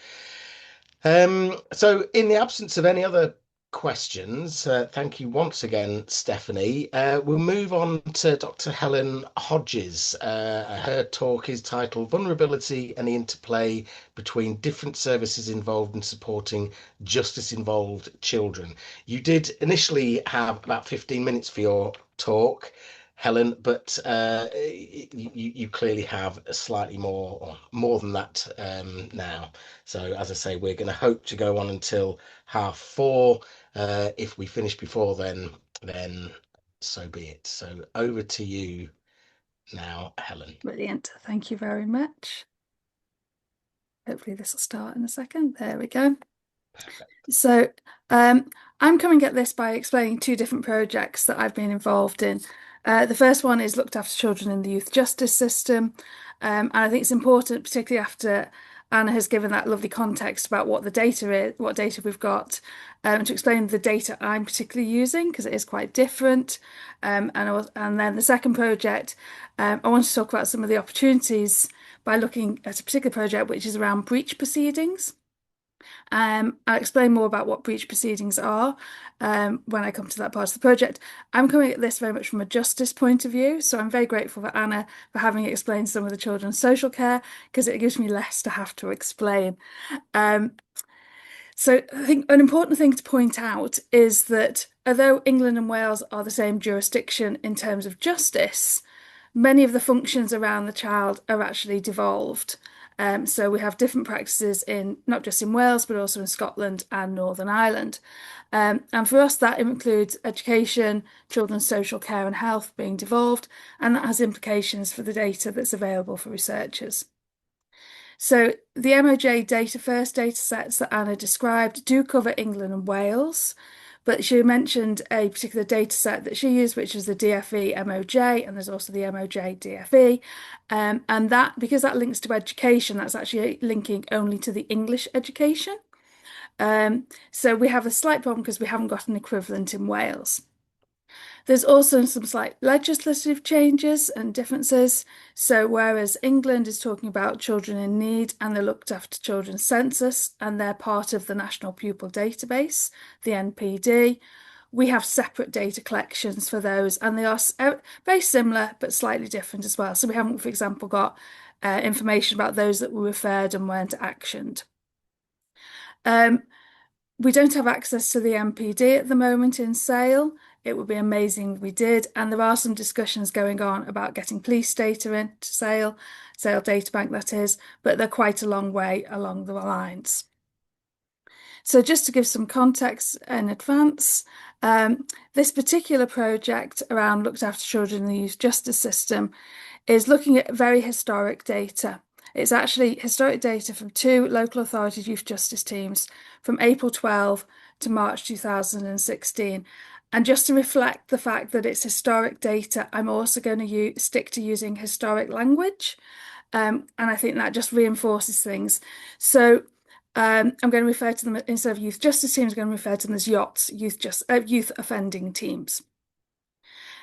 So in the absence of any other questions, thank you once again, Stephanie. We'll move on to Dr. Helen Hodges. Her talk is titled Vulnerability and the Interplay Between Different Services Involved in Supporting Justice-Involved Children. You did initially have about 15 minutes for your talk, Helen, but you clearly have slightly more, or more than that now. So as I say, we're going to hope to go on until 4:30. If we finish before then so be it. So over to you now, Helen. Brilliant. Thank you very much. Hopefully this will start in a second. There we go. Perfect. So I'm coming at this by explaining two different projects that I've been involved in. The first one is looked after children in the youth justice system. And I think it's important, particularly after Anna has given that lovely context about what the data is, what data we've got, to explain the data I'm particularly using, because it is quite different. And then the second project, I want to talk about some of the opportunities by looking at a particular project which is around breach proceedings. I'll explain more about what breach proceedings are when I come to that part of the project. I'm coming at this very much from a justice point of view, so I'm very grateful for Anna for having explained some of the children's social care, because it gives me less to have to explain. So I think an important thing to point out is that although England and Wales are the same jurisdiction in terms of justice, many of the functions around the child are actually devolved. So we have different practices in not just in Wales, but also in Scotland and Northern Ireland. And for us, that includes education, children's social care and health being devolved, and that has implications for the data that's available for researchers. So the MOJ data first data sets that Anna described do cover England and Wales, but she mentioned a particular data set that she used, which is the DFE MOJ, and there's also the MOJ DFE. And that, because that links to education, that's actually linking only to the English education. So we have a slight problem because we haven't got an equivalent in Wales. There's also some slight legislative changes and differences. So whereas England is talking about children in need and they're looked after children's census and they're part of the National Pupil Database, the NPD, we have separate data collections for those, and they are very similar but slightly different as well. So we haven't, for example, got information about those that were referred and weren't actioned. We don't have access to the NPD at the moment in Sale. It would be amazing if we did, and there are some discussions going on about getting police data into Sale Data Bank that is, but they're quite a long way along the lines. So just to give some context in advance, this particular project around looked after children in the youth justice system is looking at very historic data. It's actually historic data from two local authority youth justice teams from April 12 to March 2016. And just to reflect the fact that it's historic data, I'm also going to stick to using historic language. And I think that just reinforces things. So I'm going to refer to them, instead of youth justice teams, I'm going to refer to them as YOTs, youth offending teams.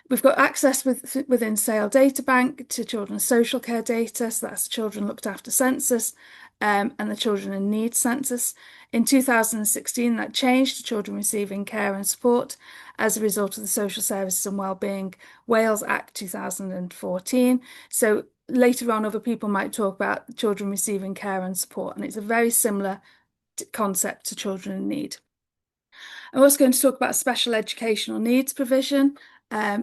We've got access within Sale Data Bank to children's social care data, so that's the children looked after census and the children in need census. In 2016, that changed to children receiving care and support as a result of the Social Services and Wellbeing Wales Act 2014. So later on, other people might talk about children receiving care and support, and it's a very similar concept to children in need. I'm also going to talk about special educational needs provision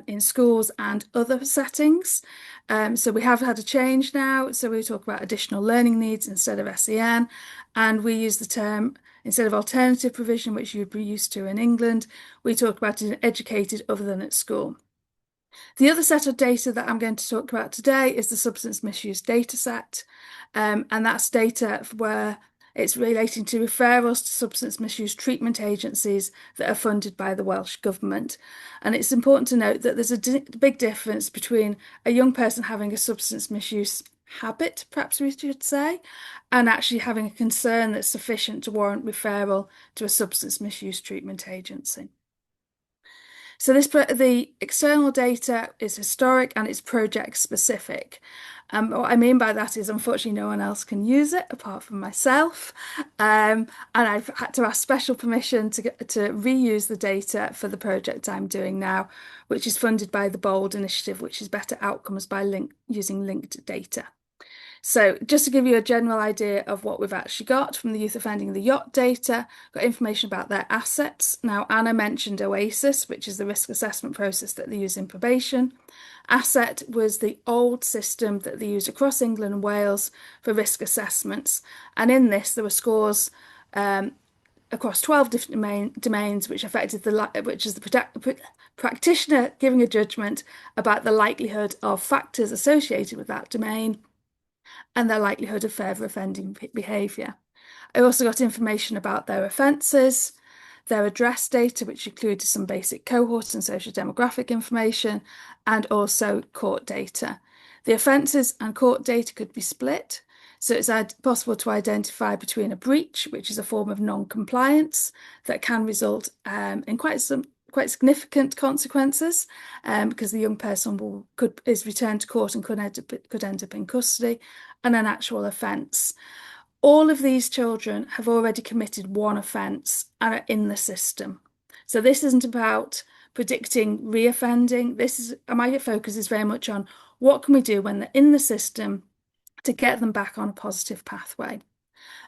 in schools and other settings. So we have had a change now. So we talk about additional learning needs instead of SEN, and we use the term, instead of alternative provision, which you'd be used to in England, we talk about it educated other than at school. The other set of data that I'm going to talk about today is the substance misuse data set, and that's data where it's relating to referrals to substance misuse treatment agencies that are funded by the Welsh Government. And it's important to note that there's a big difference between a young person having a substance misuse habit, perhaps we should say, and actually having a concern that's sufficient to warrant referral to a substance misuse treatment agency. So the external data is historic and it's project specific. What I mean by that is, unfortunately, no one else can use it apart from myself. And I've had to ask special permission to reuse the data for the project I'm doing now, which is funded by the BOLD initiative, which is better outcomes by using linked data. So just to give you a general idea of what we've actually got from the youth offending the yacht data, got information about their assets. Now, Anna mentioned OASIS, which is the risk assessment process that they use in probation. Asset was the old system that they used across England and Wales for risk assessments. And in this, there were scores across 12 different domains, which affected which is the practitioner giving a judgment about the likelihood of factors associated with that domain and their likelihood of further offending behaviour. I also got information about their offences, their address data, which included some basic cohort and social demographic information, and also court data. The offences and court data could be split, so it's possible to identify between a breach, which is a form of non-compliance that can result in quite significant consequences, because the young person is returned to court and could end up in custody, and an actual offence. All of these children have already committed one offence and are in the system. So this isn't about predicting reoffending. My focus is very much on what can we do when they're in the system to get them back on a positive pathway.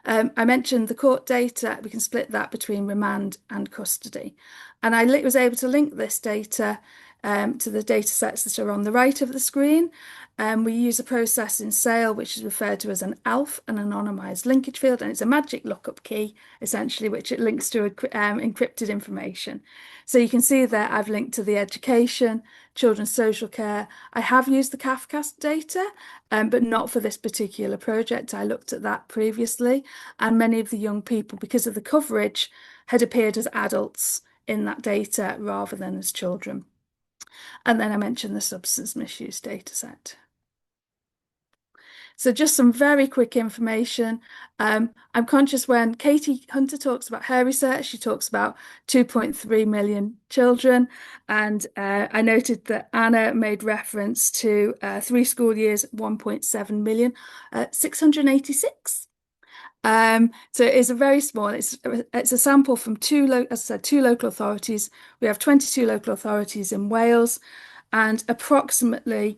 I mentioned the court data. We can split that between remand and custody. And I was able to link this data to the data sets that are on the right of the screen. We use a process in SAIL, which is referred to as an ALF, an anonymised linkage field, and it's a magic lookup key, essentially, which it links to encrypted information. So you can see there I've linked to the education, children's social care. I have used the CAFCAS data, but not for this particular project. I looked at that previously, and many of the young people, because of the coverage, had appeared as adults in that data rather than as children. And then I mentioned the substance misuse data set. So just some very quick information. I'm conscious when Katie Hunter talks about her research, she talks about 2.3 million children. And I noted that Anna made reference to 3 school years, 1.7 million, 686. So it is a very small, it's a sample from two local authorities. We have 22 local authorities in Wales and approximately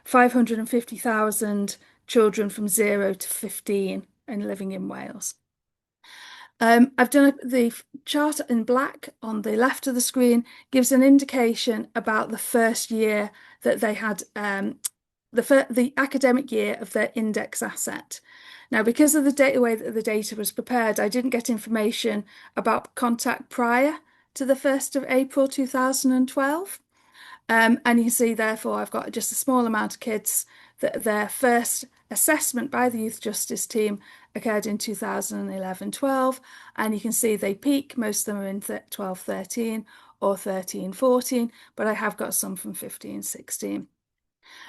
550,000 children from 0 to 15 and living in Wales. I've done the chart in black on the left of the screen, gives an indication about the first year that they had, the academic year of their index asset. Now, because of the way that the data was prepared, I didn't get information about contact prior to the 1st of April 2012. And you can see, therefore, I've got just a small amount of kids that their first assessment by the Youth Justice team occurred in 2011-12. And you can see they peak, most of them are in 12-13 or 13-14, but I have got some from 15-16.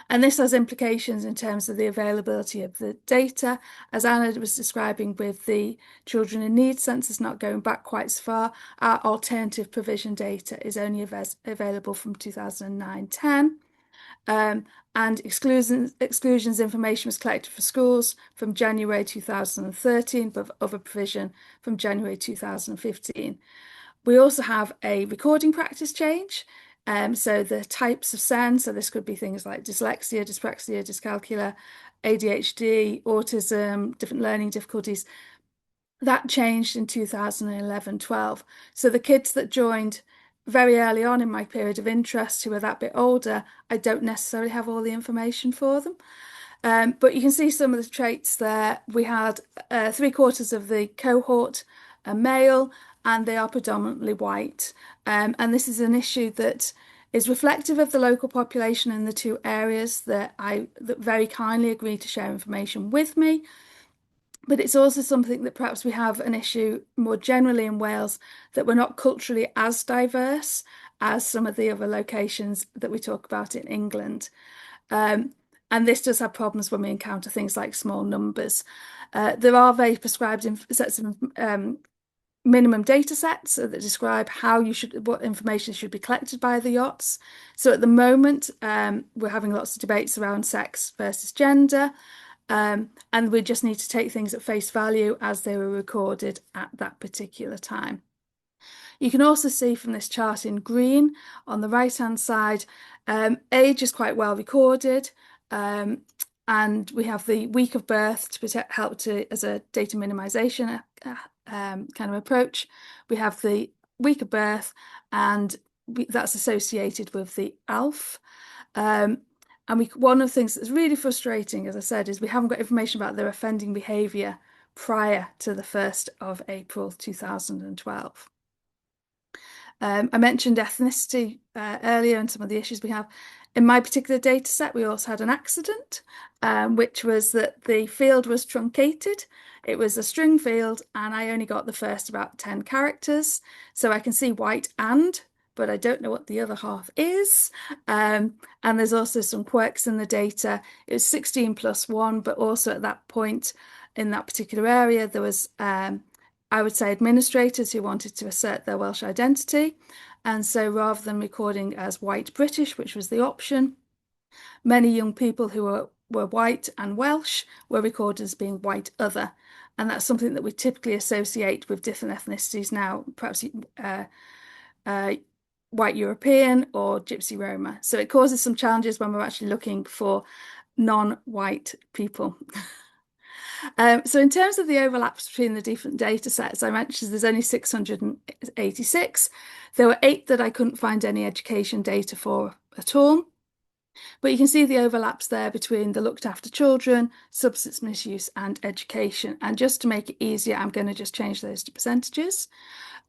And this has implications in terms of the availability of the data. As Anna was describing with the children in need census not going back quite so far, our alternative provision data is only available from 2009-10. And exclusions information was collected for schools from January 2013, but other provision from January 2015. We also have a recording practice change. So the types of SEN, so this could be things like dyslexia, dyspraxia, dyscalculia, ADHD, autism, different learning difficulties. That changed in 2011-12. So the kids that joined very early on in my period of interest, who are that bit older, I don't necessarily have all the information for them. But you can see some of the traits there. We had 3/4 of the cohort are male, and they are predominantly white. And this is an issue that is reflective of the local population in the 2 areas that very kindly agreed to share information with me. But it's also something that perhaps we have an issue more generally in Wales, that we're not culturally as diverse as some of the other locations that we talk about in England. And this does have problems when we encounter things like small numbers. There are very prescribed sets of minimum data sets that describe what information should be collected by the yachts. So at the moment, we're having lots of debates around sex versus gender, and we just need to take things at face value as they were recorded at that particular time. You can also see from this chart in green on the right-hand side, age is quite well recorded, and we have the week of birth to help as a data minimization kind of approach. We have the week of birth, and that's associated with the ALF. And one of the things that's really frustrating, as I said, is we haven't got information about their offending behaviour prior to the 1st of April 2012. I mentioned ethnicity earlier and some of the issues we have. In my particular data set, we also had an accident, which was that the field was truncated. It was a string field, and I only got the first about 10 characters. So I can see white but I don't know what the other half is. And there's also some quirks in the data. It was 16 plus 1, but also at that point in that particular area, there was, I would say, administrators who wanted to assert their Welsh identity. And so rather than recording as white British, which was the option, many young people who were white and Welsh were recorded as being white other. And that's something that we typically associate with different ethnicities now, perhaps white European or Gypsy Roma. So it causes some challenges when we're actually looking for non-white people. So in terms of the overlaps between the different data sets, I mentioned there's only 686. There were 8 that I couldn't find any education data for at all. But you can see the overlaps there between the looked after children, substance misuse and education. And just to make it easier, I'm going to just change those to percentages.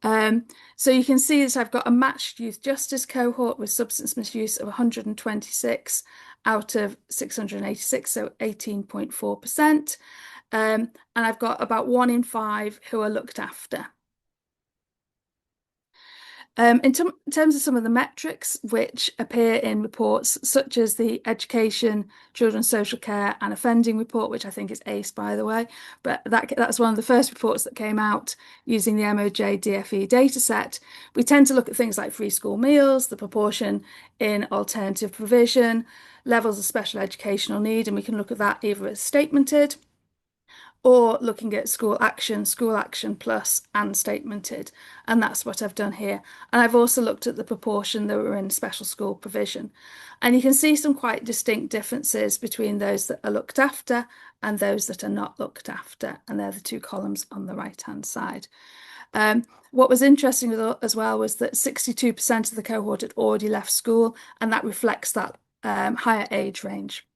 So you can see that I've got a matched youth justice cohort with substance misuse of 126 out of 686, so 18.4%. And I've got about 1 in 5 who are looked after. In terms of some of the metrics which appear in reports such as the Education, Children's Social Care and Offending report, which I think is ACE, by the way, but that's one of the first reports that came out using the MOJ DFE dataset. We tend to look at things like free school meals, the proportion in alternative provision, levels of special educational need, and we can look at that either as statemented or looking at school action plus and statemented. And that's what I've done here. And I've also looked at the proportion that were in special school provision. And you can see some quite distinct differences between those that are looked after and those that are not looked after. And they're the 2 columns on the right-hand side. What was interesting as well was that 62% of the cohort had already left school, and that reflects that higher age range.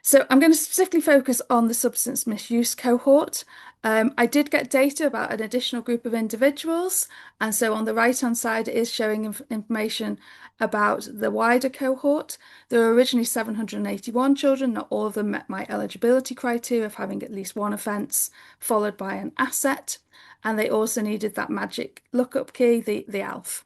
So I'm going to specifically focus on the substance misuse cohort. I did get data about an additional group of individuals. And so on the right-hand side, it is showing information about the wider cohort. There were originally 781 children. Not all of them met my eligibility criteria of having at least 1 offence followed by an asset. And they also needed that magic lookup key, the ALF.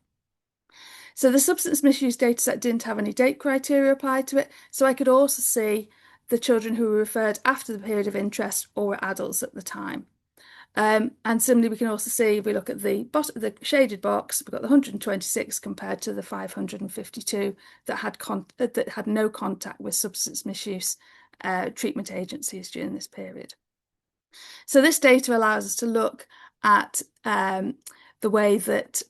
So the substance misuse dataset didn't have any date criteria applied to it. So I could also see the children who were referred after the period of interest or were adults at the time. And similarly, we can also see, if we look at the shaded box, we've got the 126 compared to the 552 that had no contact with substance misuse treatment agencies during this period. So this data allows us to look at the way that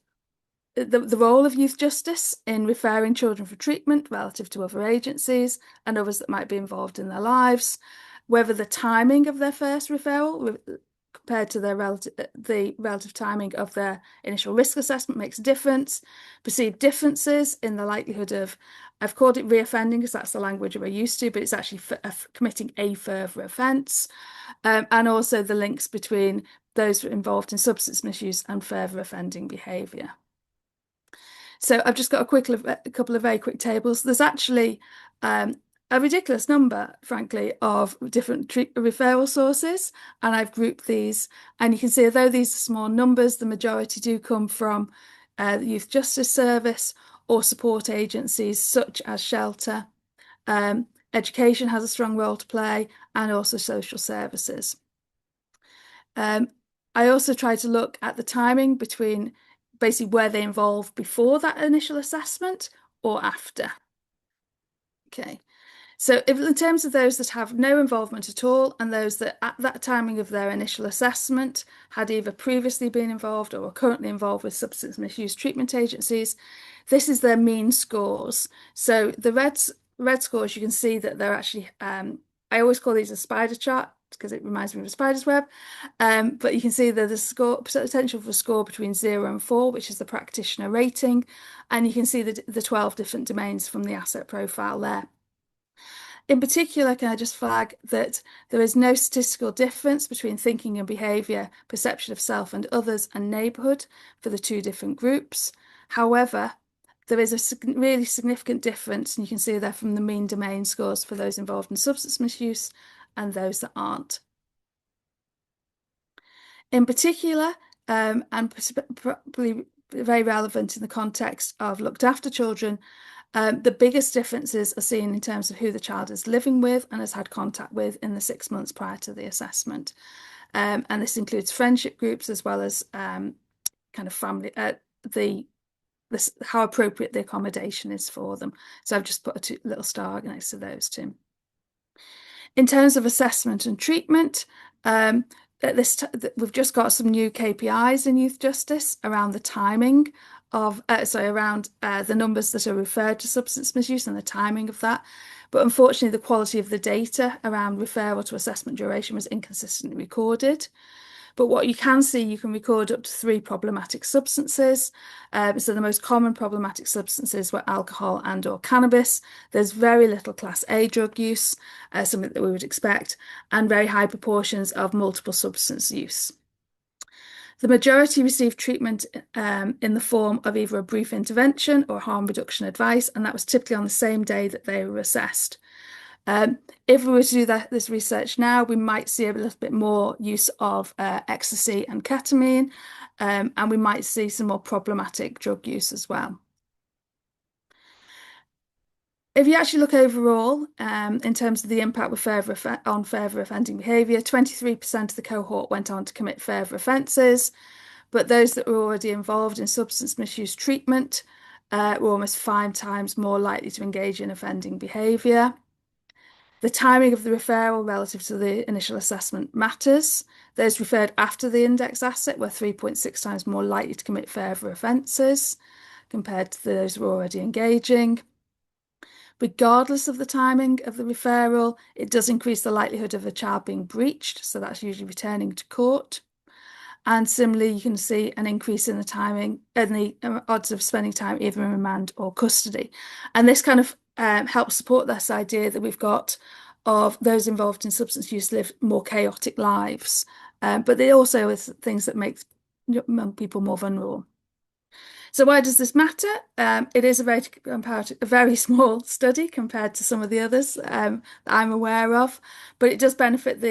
the role of youth justice in referring children for treatment relative to other agencies and others that might be involved in their lives, whether the timing of their first referral compared to the relative timing of their initial risk assessment makes a difference, perceived differences in the likelihood of, I've called it reoffending because that's the language we're used to, but it's actually committing a further offence, and also the links between those involved in substance misuse and further offending behaviour. So I've just got a couple of very quick tables. There's actually a ridiculous number, frankly, of different referral sources, and I've grouped these. And you can see, although these are small numbers, the majority do come from the Youth Justice Service or support agencies such as Shelter. Education has a strong role to play, and also social services. I also tried to look at the timing between basically where they involved before that initial assessment or after. Okay. So in terms of those that have no involvement at all and those that at that timing of their initial assessment had either previously been involved or were currently involved with substance misuse treatment agencies, this is their mean scores. So the red scores, you can see that they're actually, I always call these a spider chart because it reminds me of a spider's web. But you can see that the score potential for a score between 0 and 4, which is the practitioner rating. And you can see the 12 different domains from the asset profile there. In particular, can I just flag that there is no statistical difference between thinking and behaviour, perception of self and others, and neighbourhood for the two different groups. However, there is a really significant difference, and you can see there from the mean domain scores for those involved in substance misuse and those that aren't. In particular, and probably very relevant in the context of looked after children, the biggest differences are seen in terms of who the child is living with and has had contact with in the 6 months prior to the assessment. And this includes friendship groups as well as kind of family, how appropriate the accommodation is for them. So I've just put a little star next to those two. In terms of assessment and treatment, we've just got some new KPIs in youth justice around the timing of, around the numbers that are referred to substance misuse and the timing of that. But unfortunately, the quality of the data around referral to assessment duration was inconsistently recorded. But what you can see, you can record up to 3 problematic substances. So the most common problematic substances were alcohol and or cannabis. There's very little class A drug use, something that we would expect, and very high proportions of multiple substance use. The majority received treatment in the form of either a brief intervention or harm reduction advice, and that was typically on the same day that they were assessed. If we were to do this research now, we might see a little bit more use of ecstasy and ketamine, and we might see some more problematic drug use as well. If you actually look overall, in terms of the impact on further offending behaviour, 23% of the cohort went on to commit further offences, but those that were already involved in substance misuse treatment were almost 5 times more likely to engage in offending behaviour. The timing of the referral relative to the initial assessment matters. Those referred after the index asset were 3.6 times more likely to commit further offences compared to those who were already engaging. Regardless of the timing of the referral, it does increase the likelihood of a child being breached, so that's usually returning to court. And similarly, you can see an increase in the timing and the odds of spending time either in remand or custody. And this kind of helps support this idea that we've got of those involved in substance use live more chaotic lives, but they also are things that make young people more vulnerable. So why does this matter? It is a very small study compared to some of the others that I'm aware of, but it does benefit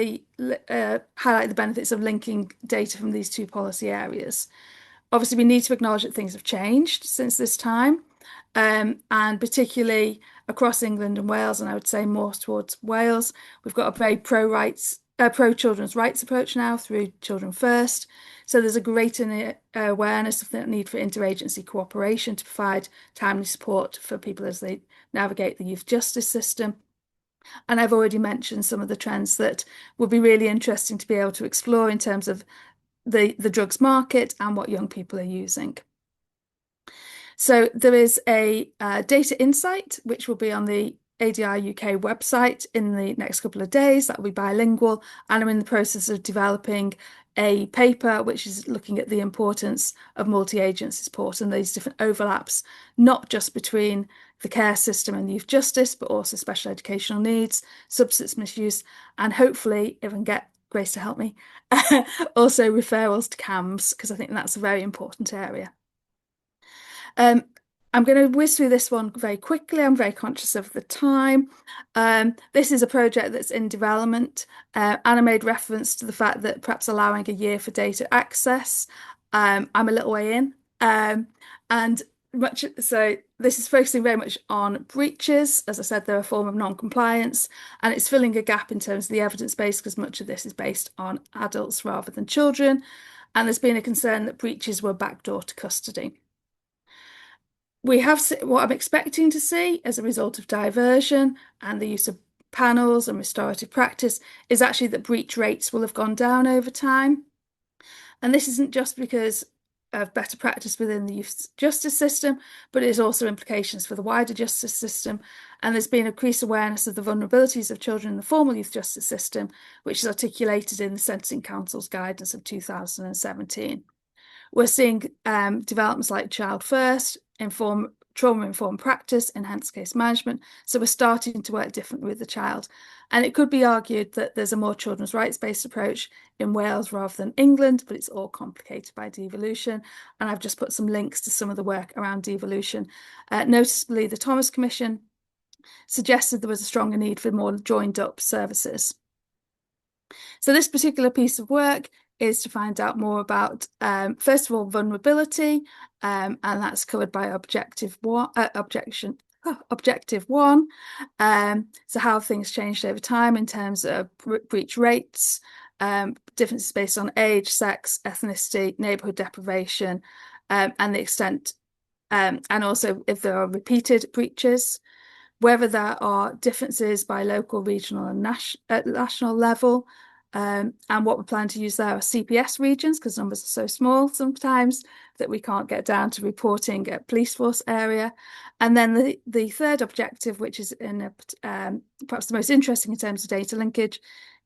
highlight the benefits of linking data from these 2 policy areas. Obviously, we need to acknowledge that things have changed since this time, and particularly across England and Wales, and I would say more towards Wales, we've got a very pro-children's rights approach now through Children First. So there's a greater awareness of the need for interagency cooperation to provide timely support for people as they navigate the youth justice system. And I've already mentioned some of the trends that would be really interesting to be able to explore in terms of the drugs market and what young people are using. So there is a data insight, which will be on the ADR UK website in the next couple of days. That will be bilingual, and I'm in the process of developing a paper which is looking at the importance of multi-agency support and these different overlaps, not just between the care system and youth justice, but also special educational needs, substance misuse, and hopefully, if I can get Grace to help me, also referrals to CAMHS, because I think that's a very important area. I'm going to whiz through this one very quickly. I'm very conscious of the time. This is a project that's in development. Anna made reference to the fact that perhaps allowing a year for data access. I'm a little way in. And So this is focusing very much on breaches. As I said, they're a form of non-compliance, and it's filling a gap in terms of the evidence base because much of this is based on adults rather than children. And there's been a concern that breaches were backdoor to custody. We have what I'm expecting to see as a result of diversion and the use of panels and restorative practice is actually that breach rates will have gone down over time. And this isn't just because of better practice within the youth justice system, but it has also implications for the wider justice system. And there's been increased awareness of the vulnerabilities of children in the formal youth justice system, which is articulated in the Sentencing Council's guidance of 2017. We're seeing developments like Child First, trauma-informed practice, enhanced case management. So we're starting to work differently with the child. And it could be argued that there's a more children's rights-based approach in Wales rather than England, but it's all complicated by devolution. And I've just put some links to some of the work around devolution. Noticeably, the Thomas Commission suggested there was a stronger need for more joined-up services. So this particular piece of work is to find out more about, first of all, vulnerability, and that's covered by objective one. So how things changed over time in terms of breach rates, differences based on age, sex, ethnicity, neighbourhood deprivation, and the extent, and also if there are repeated breaches, whether there are differences by local, regional, and national level. And what we plan to use there are CPS regions because numbers are so small sometimes that we can't get down to reporting at police force area. And then the third objective, which is perhaps the most interesting in terms of data linkage,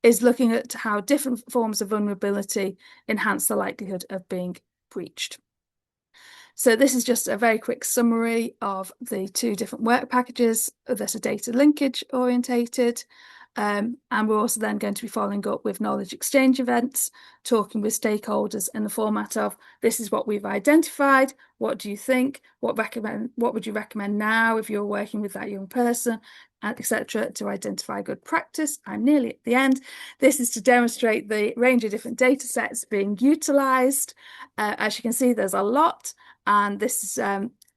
is looking at how different forms of vulnerability enhance the likelihood of being breached. So this is just a very quick summary of the two different work packages that are data linkage orientated. And we're also then going to be following up with knowledge exchange events, talking with stakeholders in the format of this is what we've identified. What do you think? What would you recommend now if you're working with that young person, etc., to identify good practice? I'm nearly at the end. This is to demonstrate the range of different data sets being utilised. As you can see, there's a lot, and this is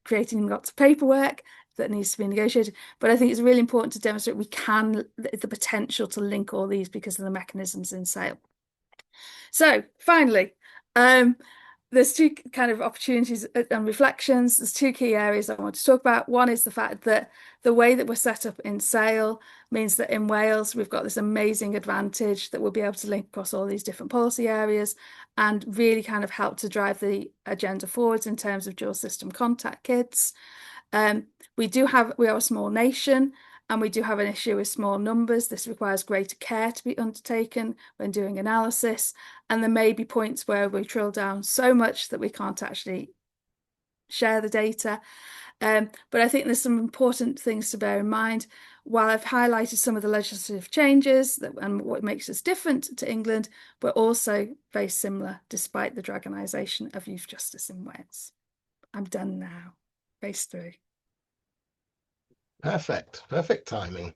creating lots of paperwork that needs to be negotiated. But I think it's really important to demonstrate we can, the potential to link all these because of the mechanisms in SAIL. So finally, there's two kind of opportunities and reflections. There's two key areas I want to talk about. One is the fact that the way that we're set up in SAIL means that in Wales, we've got this amazing advantage that we'll be able to link across all these different policy areas and really kind of help to drive the agenda forwards in terms of dual system contact kids. We are a small nation and we do have an issue with small numbers. This requires greater care to be undertaken when doing analysis. And there may be points where we drill down so much that we can't actually share the data. But I think there's some important things to bear in mind. While I've highlighted some of the legislative changes and what makes us different to England, we're also very similar despite the dragonisation of youth justice in Wales. I'm done now. Race through. Perfect timing.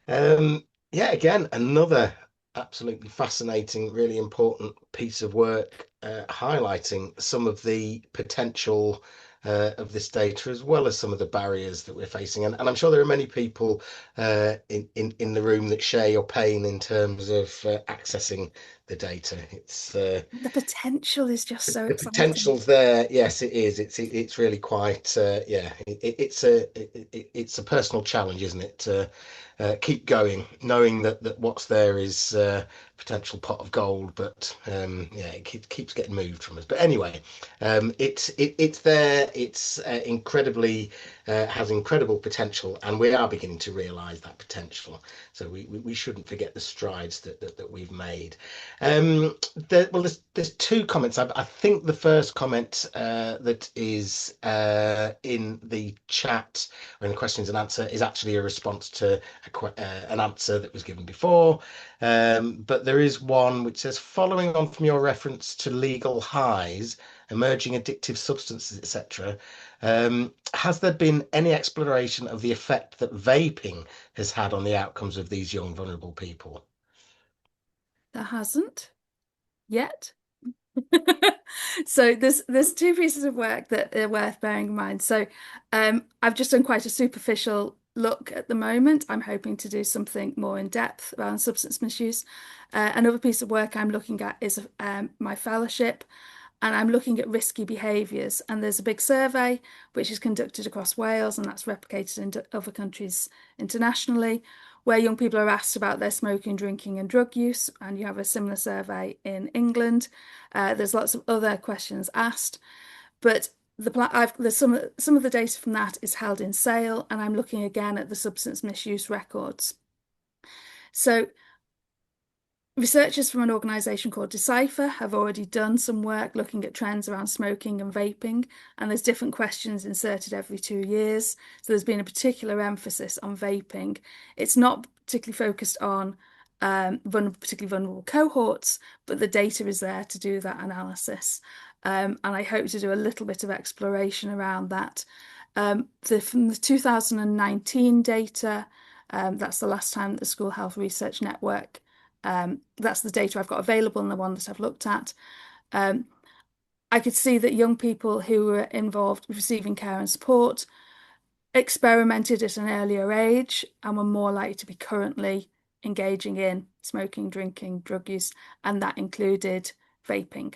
Yeah, again, another absolutely fascinating, really important piece of work highlighting some of the potential of this data as well as some of the barriers that we're facing. And I'm sure there are many people in the room that share your pain in terms of accessing the data. It's the potential is just so exciting. The potential's there. Yes, it is. It's really quite it's a personal challenge, isn't it, to keep going, knowing that what's there is potential pot of gold, but it keeps getting moved from us. But anyway, it's there. It's incredibly has incredible potential, and we are beginning to realise that potential. So we shouldn't forget the strides that we've made. There's two comments. I think the first comment that is in the chat or in the questions and answer is actually a response to an answer that was given before. But there is one which says, following on from your reference to legal highs, emerging addictive substances, etc., has there been any exploration of the effect that vaping has had on the outcomes of these young vulnerable people? There hasn't yet. So there's two pieces of work that are worth bearing in mind. So I've just done quite a superficial look at the moment. I'm hoping to do something more in depth around substance misuse. Another piece of work I'm looking at is my fellowship, and I'm looking at risky behaviours. And there's a big survey which is conducted across Wales, and that's replicated into other countries internationally, where young people are asked about their smoking, drinking, and drug use. And you have a similar survey in England. There's lots of other questions asked, but there's some of the data from that is held in Sale, and I'm looking again at the substance misuse records. So researchers from an organisation called Decipher have already done some work looking at trends around smoking and vaping, and there's different questions inserted every 2 years. So there's been a particular emphasis on vaping. It's not particularly focused on particularly vulnerable cohorts, but the data is there to do that analysis. And I hope to do a little bit of exploration around that. From the 2019 data, that's the last time that the School Health Research Network, that's the data I've got available and the one that I've looked at. I could see that young people who were involved receiving care and support experimented at an earlier age and were more likely to be currently engaging in smoking, drinking, drug use, and that included vaping.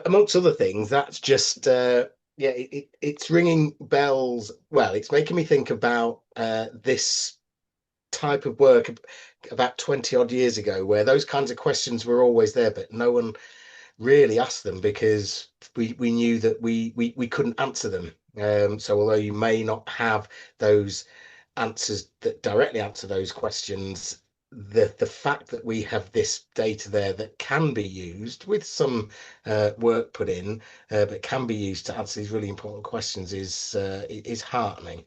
Amongst other things, that's just it's ringing bells. Well, it's making me think about this type of work about 20 odd years ago, where those kinds of questions were always there, but no one really asked them because we knew that we couldn't answer them. So although you may not have those answers that directly answer those questions, the fact that we have this data there that can be used with some work put in, but can be used to answer these really important questions is heartening.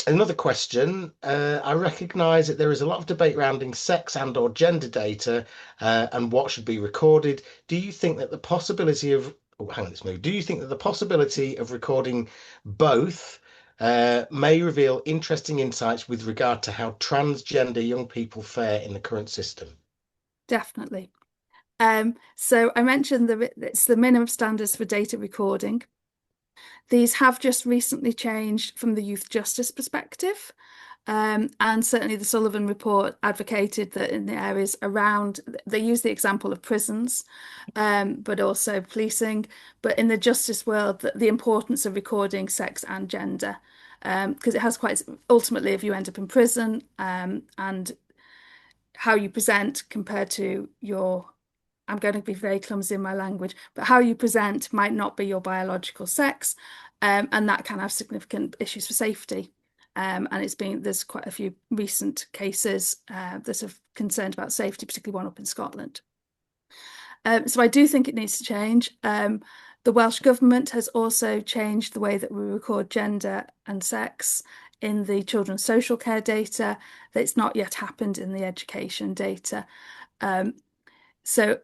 Another question, I recognise that there is a lot of debate surrounding sex and or gender data and what should be recorded. Do you think that the possibility of Do you think that the possibility of recording both may reveal interesting insights with regard to how transgender young people fare in the current system? Definitely. So I mentioned it's the minimum standards for data recording. These have just recently changed from the youth justice perspective. And certainly the Sullivan report advocated that in the areas around, they use the example of prisons, but also policing, but in the justice world, the importance of recording sex and gender, because it has quite, ultimately, if you end up in prison, and how you present compared to your, I'm going to be very clumsy in my language, but how you present might not be your biological sex, and that can have significant issues for safety. And there's quite a few recent cases that have concerned about safety, particularly one up in Scotland. So I do think it needs to change. The Welsh Government has also changed the way that we record gender and sex in the children's social care data. That's not yet happened in the education data. So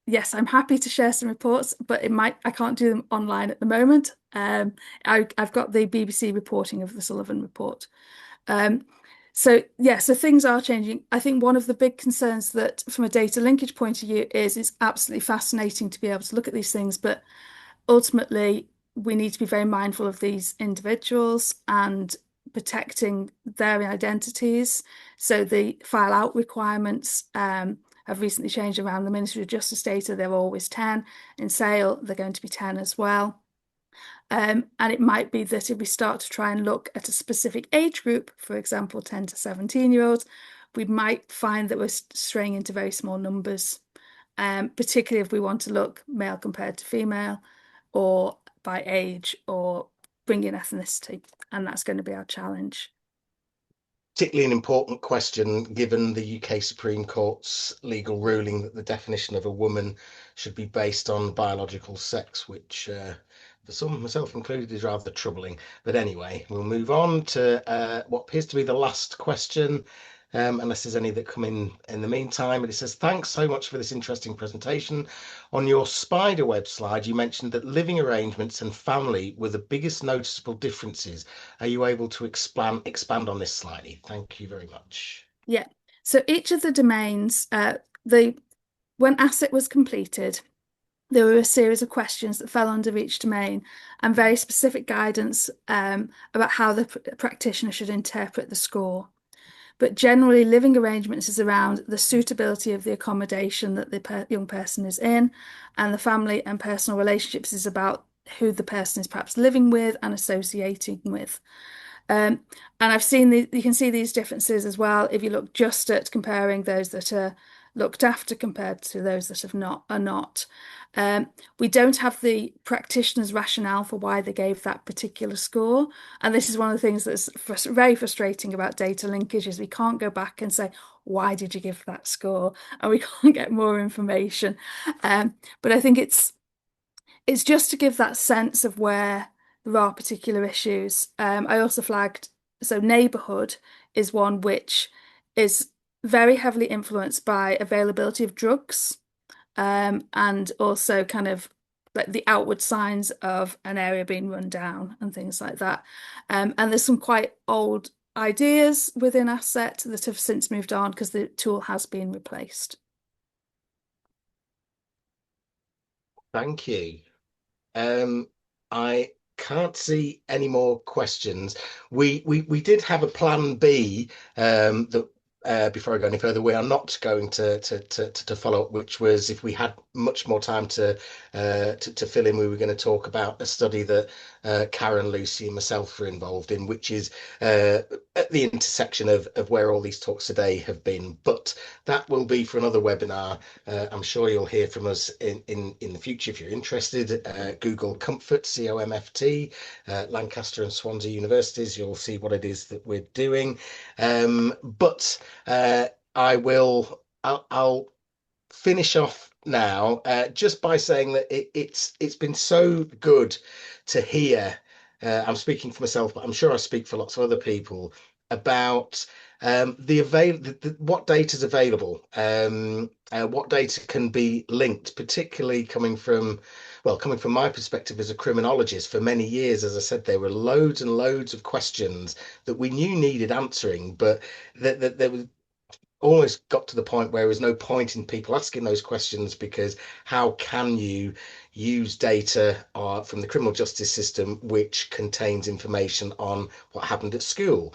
yes, I'm happy to share some reports, but I can't do them online at the moment. I've got the BBC reporting of the Sullivan report. So things are changing. I think one of the big concerns that from a data linkage point of view is it's absolutely fascinating to be able to look at these things, but ultimately we need to be very mindful of these individuals and protecting their identities. So the file out requirements have recently changed around the Ministry of Justice data. They're always 10. In Sale, they're going to be 10 as well. And it might be that if we start to try and look at a specific age group, for example, 10 to 17-year-olds, we might find that we're straying into very small numbers, particularly if we want to look male compared to female or by age or bring in ethnicity. And that's going to be our challenge. Particularly an important question given the UK Supreme Court's legal ruling that the definition of a woman should be based on biological sex, which for some, myself included, is rather troubling. But anyway, we'll move on to what appears to be the last question, unless there's any that come in the meantime. And it says, thanks so much for this interesting presentation. On your spider web slide, you mentioned that living arrangements and family were the biggest noticeable differences. Are you able to expand on this slightly? Thank you very much. Yeah. So each of the domains, the when ASSET was completed, there were a series of questions that fell under each domain and very specific guidance about how the practitioner should interpret the score. But generally, living arrangements is around the suitability of the accommodation that the young person is in, and the family and personal relationships is about who the person is perhaps living with and associating with. And I've seen you can see these differences as well if you look just at comparing those that are looked after compared to those that are not. We don't have the practitioner's rationale for why they gave that particular score. And this is one of the things that's very frustrating about data linkage is we can't go back and say, why did you give that score? And we can't get more information. But I think it's just to give that sense of where there are particular issues. I also flagged, so neighbourhood is one which is very heavily influenced by availability of drugs, and also kind of like the outward signs of an area being run down and things like that. And there's some quite old ideas within ASSET that have since moved on because the tool has been replaced. Thank you. I can't see any more questions. We did have a plan B that before I go any further, we are not going to follow up, which was if we had much more time to fill in, we were going to talk about a study that Karen, Lucy, and myself were involved in, which is at the intersection of where all these talks today have been. But that will be for another webinar. I'm sure you'll hear from us in the future if you're interested. Google Comfort, COMFT, Lancaster and Swansea universities. You'll see what it is that we're doing. But I'll finish off now just by saying that it's been so good to hear. I'm speaking for myself, but I'm sure I speak for lots of other people about what data is available, what data can be linked, particularly coming from my perspective as a criminologist. For many years, as I said, there were loads and loads of questions that we knew needed answering, but that there was almost got to the point where there was no point in people asking those questions, because how can you use data from the criminal justice system which contains information on what happened at school?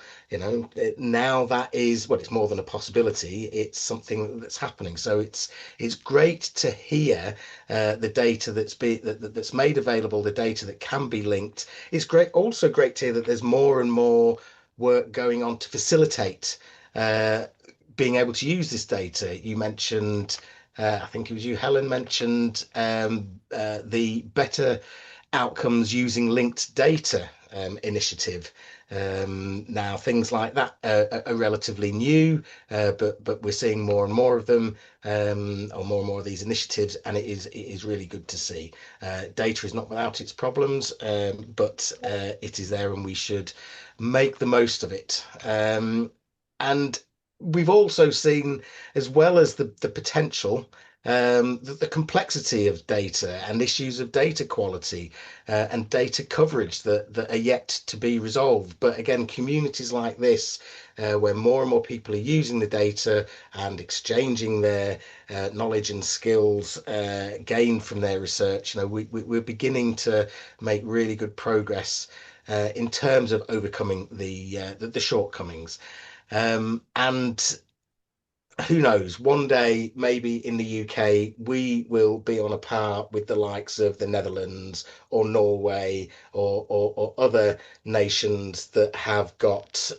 Now that is, well, it's more than a possibility, it's something that's happening. So it's great to hear the data that's made available, the data that can be linked. It's also great to hear that there's more and more work going on to facilitate being able to use this data. You mentioned, I think it was you, Helen, mentioned the Better Outcomes Using Linked Data initiative. Now, things like that are relatively new, but we're seeing more and more of them, or more and more of these initiatives, and it is really good to see. Data is not without its problems, but it is there, and we should make the most of it. And we've also seen, as well as the potential, the complexity of data and issues of data quality and data coverage that are yet to be resolved. But again, communities like this, where more and more people are using the data and exchanging their knowledge and skills gained from their research, we're beginning to make really good progress in terms of overcoming the shortcomings. And who knows, one day, maybe in the UK, we will be on a par with the likes of the Netherlands or Norway or other nations that have got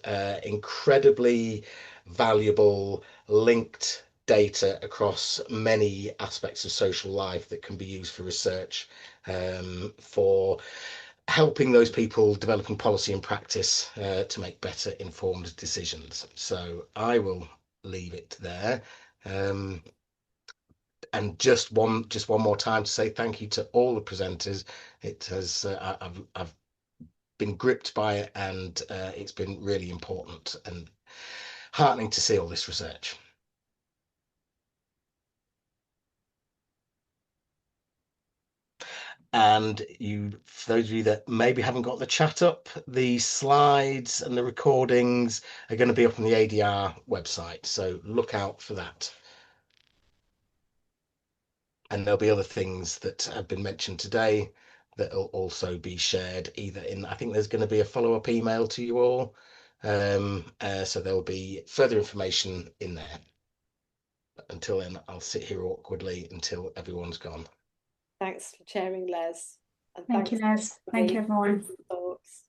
incredibly valuable linked data across many aspects of social life that can be used for research, for helping those people developing policy and practice to make better informed decisions. So I will leave it there. And just one more time to say thank you to all the presenters. It has I've been gripped by it, and it's been really important and heartening to see all this research. And for those of you that maybe haven't got the chat up, the slides and the recordings are going to be up on the ADR website, so look out for that. And there'll be other things that have been mentioned today that will also be shared either in, I think there's going to be a follow-up email to you all. So there'll be further information in there. But until then, I'll sit here awkwardly until everyone's gone. Thanks for chairing, Les. And Thank you, thanks Les. Thank you, everyone. thoughts.